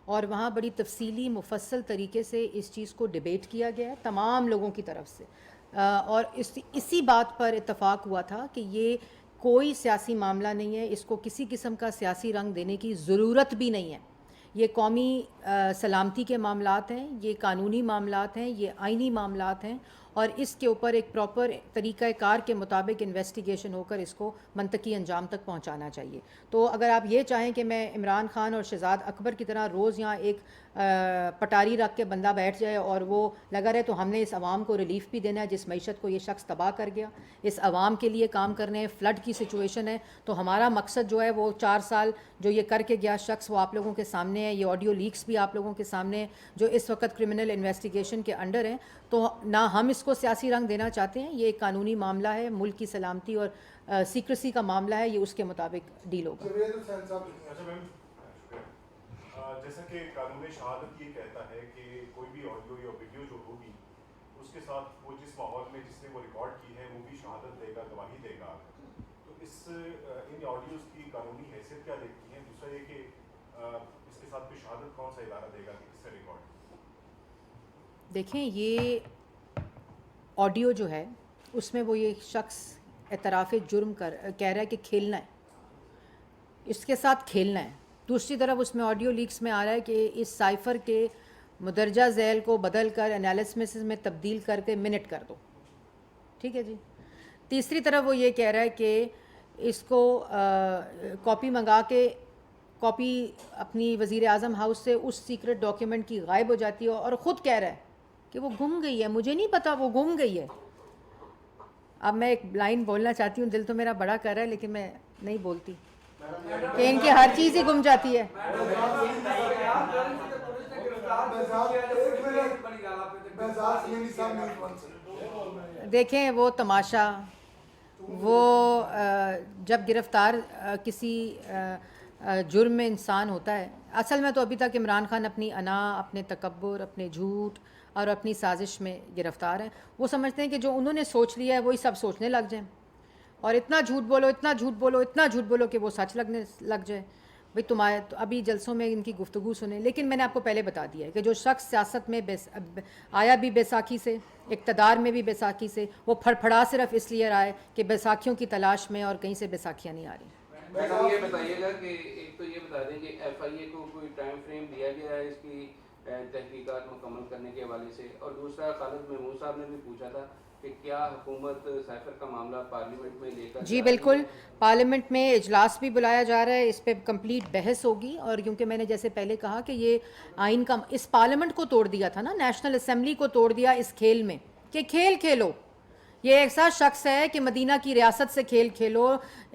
اور وہاں بڑی تفصیلی مفصل طریقے سے اس چیز کو ڈیبیٹ کیا گیا ہے تمام لوگوں کی طرف سے، اور اسی بات پر اتفاق ہوا تھا کہ یہ کوئی سیاسی معاملہ نہیں ہے، اس کو کسی قسم کا سیاسی رنگ دینے کی ضرورت بھی نہیں ہے۔ یہ قومی سلامتی کے معاملات ہیں، یہ قانونی معاملات ہیں، یہ آئینی معاملات ہیں، اور اس کے اوپر ایک پراپر طریقہ کار کے مطابق انویسٹیگیشن ہو کر اس کو منطقی انجام تک پہنچانا چاہیے۔ تو اگر آپ یہ چاہیں کہ میں عمران خان اور شہزاد اکبر کی طرح روز یہاں ایک پٹاری رکھ کے بندہ بیٹھ جائے اور وہ لگا رہے، تو ہم نے اس عوام کو ریلیف بھی دینا ہے جس معیشت کو یہ شخص تباہ کر گیا، اس عوام کے لیے کام کرنے ہیں، فلڈ کی سچویشن ہے، تو ہمارا مقصد جو ہے وہ 4 سال جو یہ کر کے گیا شخص وہ آپ لوگوں کے سامنے ہے، یہ آڈیو لیکس بھی آپ لوگوں کے سامنے ہیں جو اس وقت کرمنل انویسٹیگیشن کے انڈر ہیں۔ تو نہ ہم اس کو سیاسی رنگ دینا چاہتے ہیں، یہ ایک قانونی معاملہ ہے، ملک کی سلامتی اور سیکریسی کا معاملہ ہے، یہ اس کے مطابق ڈیل ہوگا۔ جیسا کہ قانون شہادت یہ کہتا ہے کہ کوئی بھی آڈیو یا ویڈیو جو ہوگی اس کے ساتھ وہ جس ماحول میں جس نے وہ ریکارڈ کی ہے وہ بھی شہادت دے گا، گواہی دے گا، تو ان آڈیوز کی قانونی حیثیت کیا دیکھتی ہیں؟ دوسرا یہ کہ اس کے ساتھ بھی شہادت کون سا ادارہ دے گا کہ کس سے ریکارڈ؟ دیکھیں، یہ آڈیو جو ہے اس میں وہ یہ شخص اعتراف جرم کہہ رہا ہے کہ کھیلنا ہے، اس کے ساتھ کھیلنا ہے۔ دوسری طرف اس میں آڈیو لیکس میں آ رہا ہے کہ اس سائفر کے مدرجہ ذیل کو بدل کر انالیسس میں تبدیل کر کے منٹ کر دو، ٹھیک ہے جی۔ تیسری طرف وہ یہ کہہ رہا ہے کہ اس کو کاپی منگا کے کاپی اپنی وزیر اعظم ہاؤس سے اس سیکرٹ ڈاکیومنٹ کی غائب ہو جاتی ہے اور خود کہہ رہا ہے کہ وہ گم گئی ہے، مجھے نہیں پتا وہ گم گئی ہے۔ اب میں ایک لائن بولنا چاہتی ہوں، دل تو میرا بڑا کر رہا ہے لیکن میں نہیں بولتی کہ ان کی ہر چیز ہی گم جاتی ہے۔ دیکھیں وہ تماشا، وہ جب گرفتار کسی جرم میں انسان ہوتا ہے، اصل میں تو ابھی تک عمران خان اپنی انا، اپنے تکبر، اپنے جھوٹ اور اپنی سازش میں گرفتار ہیں۔ وہ سمجھتے ہیں کہ جو انہوں نے سوچ لیا ہے وہی سب سوچنے لگ جائیں، اور اتنا جھوٹ بولو، اتنا جھوٹ بولو، اتنا جھوٹ بولو کہ وہ سچ لگنے لگ جائے۔ بھئی تمہارے ابھی جلسوں میں ان کی گفتگو سنیں، لیکن میں نے آپ کو پہلے بتا دیا ہے کہ جو شخص سیاست میں آیا بھی بیساکھی سے، اقتدار میں بھی بیساکھی سے، وہ پھڑپھڑا صرف اس لیے رہا ہے کہ بیساکھیوں کی تلاش میں، اور کہیں سے بیساکھیاں نہیں آ رہی۔ میڈم یہ بتائیے گا کہ ایک تو یہ بتا دیں کہ ایف آئی اے کو کوئی ٹائم فریم دیا گیا ہے اس کی تحقیقات مکمل کرنے کے حوالے سے، اور دوسرا خالد محمود صاحب نے بھی پوچھا تھا کہ کیا حکومت سائفر کا معاملہ پارلیمنٹ میں لے کر؟ جی بالکل، پارلیمنٹ میں اجلاس بھی بلایا جا رہا ہے، اس پہ کمپلیٹ بحث ہوگی، اور کیونکہ میں نے جیسے پہلے کہا کہ یہ آئین کا اس پارلیمنٹ کو توڑ دیا تھا نا، نیشنل اسمبلی کو توڑ دیا اس کھیل میں کہ کھیل کھیلو۔ یہ ایسا شخص ہے کہ مدینہ کی ریاست سے کھیل کھیلو،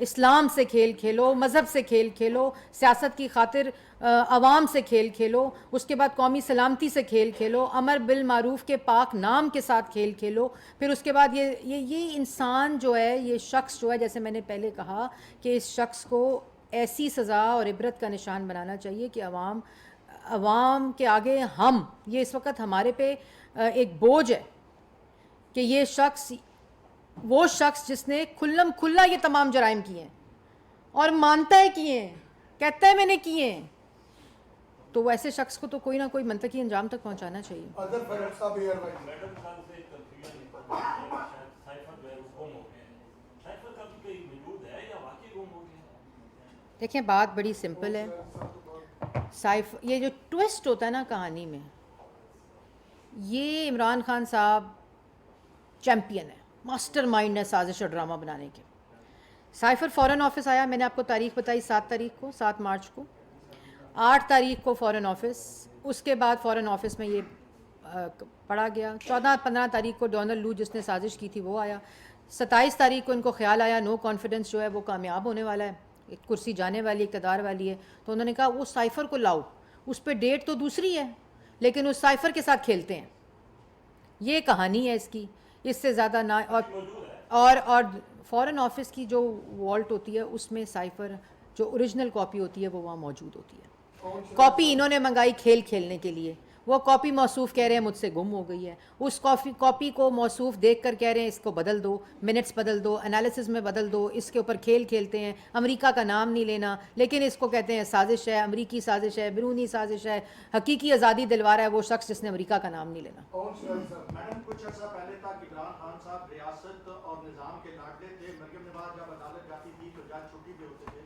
اسلام سے کھیل کھیلو، مذہب سے کھیل کھیلو، سیاست کی خاطر عوام سے کھیل کھیلو، اس کے بعد قومی سلامتی سے کھیل کھیلو، امر بالمعروف کے پاک نام کے ساتھ کھیل کھیلو، پھر اس کے بعد یہ انسان جو ہے، یہ شخص جو ہے، جیسے میں نے پہلے کہا کہ اس شخص کو ایسی سزا اور عبرت کا نشان بنانا چاہیے کہ عوام کے آگے یہ اس وقت ہمارے پہ ایک بوجھ ہے کہ یہ شخص، وہ شخص جس نے کھلم کھلا یہ تمام جرائم کیے ہیں اور مانتا ہے کیے ہیں، کہتا ہے میں نے کیے ہیں، تو وہ ایسے شخص کو تو کوئی نہ کوئی منطقی انجام تک پہنچانا چاہیے۔ دیکھیں بات بڑی سمپل ہے، یہ جو ٹویسٹ ہوتا ہے نا کہانی میں، یہ عمران خان صاحب چیمپئن ہے، ماسٹر مائنڈ ہے سازش اور ڈرامہ بنانے کے۔ سائفر فورن آفس آیا، میں نے آپ کو تاریخ بتائی 7 مارچ کو، 8 تاریخ کو فورن آفس، اس کے بعد فورن آفس میں یہ پڑھا گیا، 14-15 تاریخ کو ڈونلڈ لو جس نے سازش کی تھی وہ آیا، 27 تاریخ کو ان کو خیال آیا نو کانفیڈنس جو ہے وہ کامیاب ہونے والا ہے، ایک کرسی جانے والی، اقتدار والی ہے، تو انہوں نے کہا وہ سائفر کو لاؤ، اس پہ ڈیٹ تو دوسری ہے لیکن اس سائفر کے ساتھ کھیلتے ہیں۔ یہ کہانی ہے اس کی، اس سے زیادہ نہ، اور فورن آفس کی جو والٹ ہوتی ہے اس میں سائفر جو اوریجنل کاپی ہوتی ہے وہ وہاں موجود ہوتی ہے۔ کاپی انہوں نے منگائی کھیل کھیلنے کے لیے، وہ کاپی موصوف کہہ رہے ہیں مجھ سے گم ہو گئی ہے. اس کاپی کو موصوف دیکھ کر کہہ رہے ہیں اس کو بدل دو, منٹس بدل دو, انالیسس میں بدل دو, اس کے اوپر کھیل کھیلتے ہیں, امریکہ کا نام نہیں لینا, لیکن اس کو کہتے ہیں سازش ہے, امریکی سازش ہے, بیرونی سازش ہے. حقیقی آزادی دلوا رہا ہے وہ شخص جس نے امریکہ کا نام نہیں لینا. میڈم کچھ عرصہ پہلے تک عمران خان صاحب ریاست اور نظام کے لاڈلے تھے. مریم نواز جب عدالت جاتی تھی تو جج چھٹی پہ ہوتے تھے.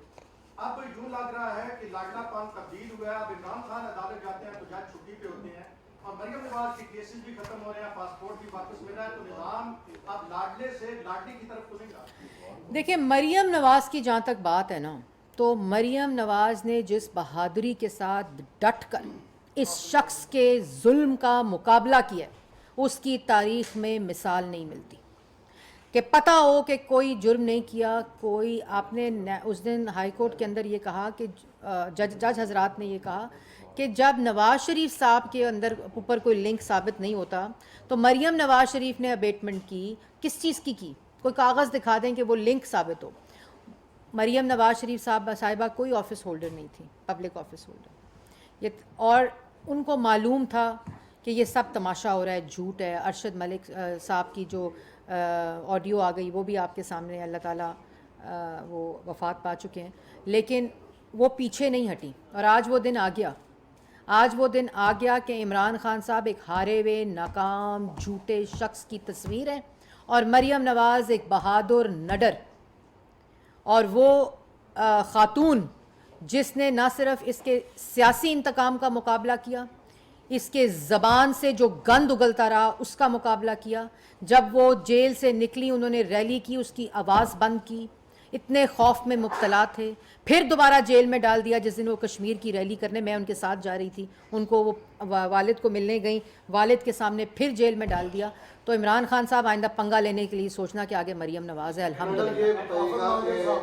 اب یوں لگ رہا ہے کہ لاڈلا پن تبدیل ہوا ہے. اب عمران خان عدالت جاتے ہیں تو جج چھٹی پہ ہوتے ہیں اور مریم نواز کی کیسز بھی ختم ہو رہے ہیں, پاسپورٹ بھی واپس مل رہا ہے. تو نظام اب لاڈلے سے لاڈلی کی طرف کھلے گا. دیکھیں مریم نواز کی جہاں تک بات ہے نا, تو مریم نواز نے جس بہادری کے ساتھ ڈٹ کر اس شخص کے ظلم کا مقابلہ کیا اس کی تاریخ میں مثال نہیں ملتی. کہ پتہ ہو کہ کوئی جرم نہیں کیا کوئی. آپ نے اس دن ہائی کورٹ کے اندر یہ کہا کہ جج حضرات نے یہ کہا کہ جب نواز شریف صاحب کے اندر اوپر کوئی لنک ثابت نہیں ہوتا تو مریم نواز شریف نے ابیٹمنٹ کی کس چیز کی, کوئی کاغذ دکھا دیں کہ وہ لنک ثابت ہو. مریم نواز شریف صاحبہ کوئی آفس ہولڈر نہیں تھی, پبلک آفس ہولڈر, اور ان کو معلوم تھا کہ یہ سب تماشا ہو رہا ہے, جھوٹ ہے. ارشد ملک صاحب کی جو آڈیو آ گئی وہ بھی آپ کے سامنے, اللہ تعالیٰ وہ وفات پا چکے ہیں, لیکن وہ پیچھے نہیں ہٹی. اور آج وہ دن آ گیا, آج وہ دن آ گیا کہ عمران خان صاحب ایک ہارے ہوئے ناکام جھوٹے شخص کی تصویر ہے اور مریم نواز ایک بہادر نڈر اور وہ خاتون جس نے نہ صرف اس کے سیاسی انتقام کا مقابلہ کیا, اس کے زبان سے جو گند اگلتا رہا اس کا مقابلہ کیا. جب وہ جیل سے نکلی انہوں نے ریلی کی, اس کی آواز بند کی, اتنے خوف میں مبتلا تھے, پھر دوبارہ جیل میں ڈال دیا. جس دن وہ کشمیر کی ریلی کرنے میں ان کے ساتھ جا رہی تھی, ان کو وہ والد کو ملنے گئیں, والد کے سامنے پھر جیل میں ڈال دیا. تو عمران خان صاحب آئندہ پنگا لینے کے لیے سوچنا کہ آگے مریم نواز ہے. الحمدللہ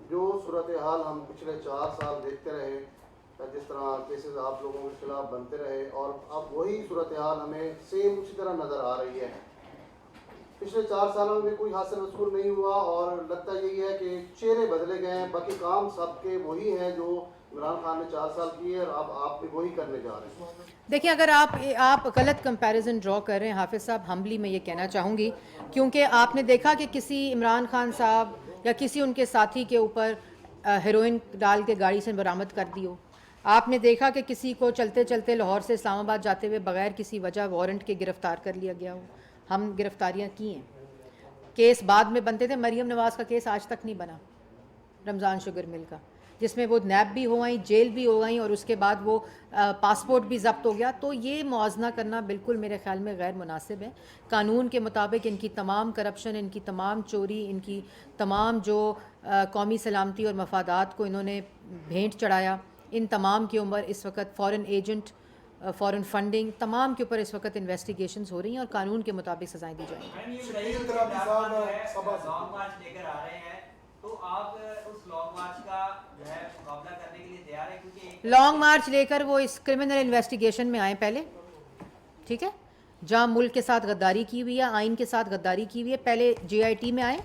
جو صورتحال ہم پچھلے 4 سال دیکھتے رہے, جس طرح کیسز آپ لوگوں کے خلاف بنتے رہے, اور اب وہی صورتحال ہمیں سیم اسی طرح نظر آ رہی ہے. پچھلے 4 سالوں میں کوئی حاصل وصول نہیں ہوا اور لگتا یہی ہے کہ چہرے بدلے گئے ہیں, باقی کام سب کے وہی ہیں جو عمران خان نے 4 سال کیے اور اب آپ بھی وہی کرنے جا رہے ہیں. دیکھیں اگر آپ غلط کمپیریزن ڈرا کر رہے ہیں حافظ صاحب, ہمبلی میں یہ کہنا چاہوں گی, کیونکہ آپ نے دیکھا کہ کسی عمران خان صاحب یا کسی ان کے ساتھی کے اوپر ہیروئن ڈال کے گاڑی سے برآمد کر دی ہو. آپ نے دیکھا کہ کسی کو چلتے چلتے لاہور سے اسلام آباد جاتے ہوئے بغیر کسی وجہ وارنٹ کے گرفتار کر لیا گیا ہو. ہم گرفتاریاں کی ہیں, کیس بعد میں بنتے تھے. مریم نواز کا کیس آج تک نہیں بنا, رمضان شوگر مل کا, جس میں وہ نیب بھی ہو گئیں, جیل بھی ہو گئیں اور اس کے بعد وہ پاسپورٹ بھی ضبط ہو گیا. تو یہ موازنہ کرنا بالکل میرے خیال میں غیر مناسب ہے. قانون کے مطابق ان کی تمام کرپشن, ان کی تمام چوری, ان کی تمام جو قومی سلامتی اور مفادات کو انہوں نے بھینٹ چڑھایا, ان تمام کی عمر اس وقت فارن ایجنٹ, فارن فنڈنگ, تمام کے اوپر اس وقت انویسٹیگیشنز ہو رہی ہیں اور قانون کے مطابق سزائیں دی جائیں گی. لانگ مارچ لے کر وہ اس کرمنل انویسٹیگیشن میں آئیں پہلے, ٹھیک ہے, جہاں ملک کے ساتھ غداری کی ہوئی ہے, آئین کے ساتھ غداری کی ہوئی ہے, پہلے JIT میں آئیں,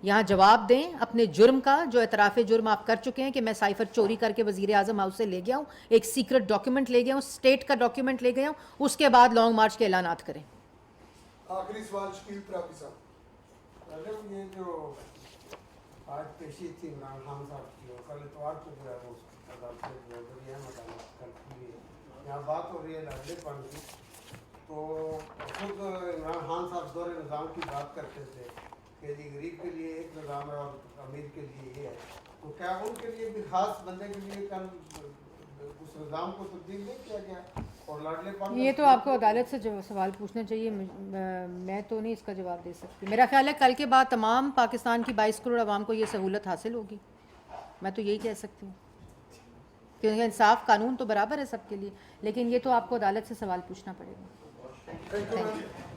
یہاں جواب دیں اپنے جرم کا, جو اعتراف جرم آپ کر چکے ہیں کہ میں سائفر چوری کر کے وزیر اعظم ہاؤس سے لے گیا ہوں, ایک سیکرٹ ڈاکیومنٹ لے گیا ہوں, اسٹیٹ کا ڈاکیومنٹ لے گیا ہوں, اس کے بعد لانگ مارچ کے اعلانات کریں. آخری سوال شکیل پراپی صاحب. میڈم یہ جو آج پیشی تھی عمران خان صاحب کی, اور کل اتوار کو جو ہے وہ عدالت سے جو بڑی اہم عدالت کل کی ہے, یہاں بات ہو رہی ہے لاڈلے پن کی. تو خود عمران خان صاحب دور نظام کی بات کرتے تھے کہ جی غریب کے لیے ایک نظام ہے اور امیر کے لیے یہ ہے. تو کیا ان کے لیے بھی خاص بندے کے لیے کل اس نظام کو تبدیل نہیں کیا گیا؟ اور لاڈلے پن یہ تو آپ کو عدالت سے سوال پوچھنا چاہیے, میں تو نہیں اس کا جواب دے سکتی. میرا خیال ہے کل کے بعد تمام پاکستان کی 22 کروڑ عوام کو یہ سہولت حاصل ہوگی, میں تو یہی کہہ سکتی ہوں, کیونکہ انصاف قانون تو برابر ہے سب کے لیے, لیکن یہ تو آپ کو عدالت سے سوال پوچھنا پڑے گا. Thank you.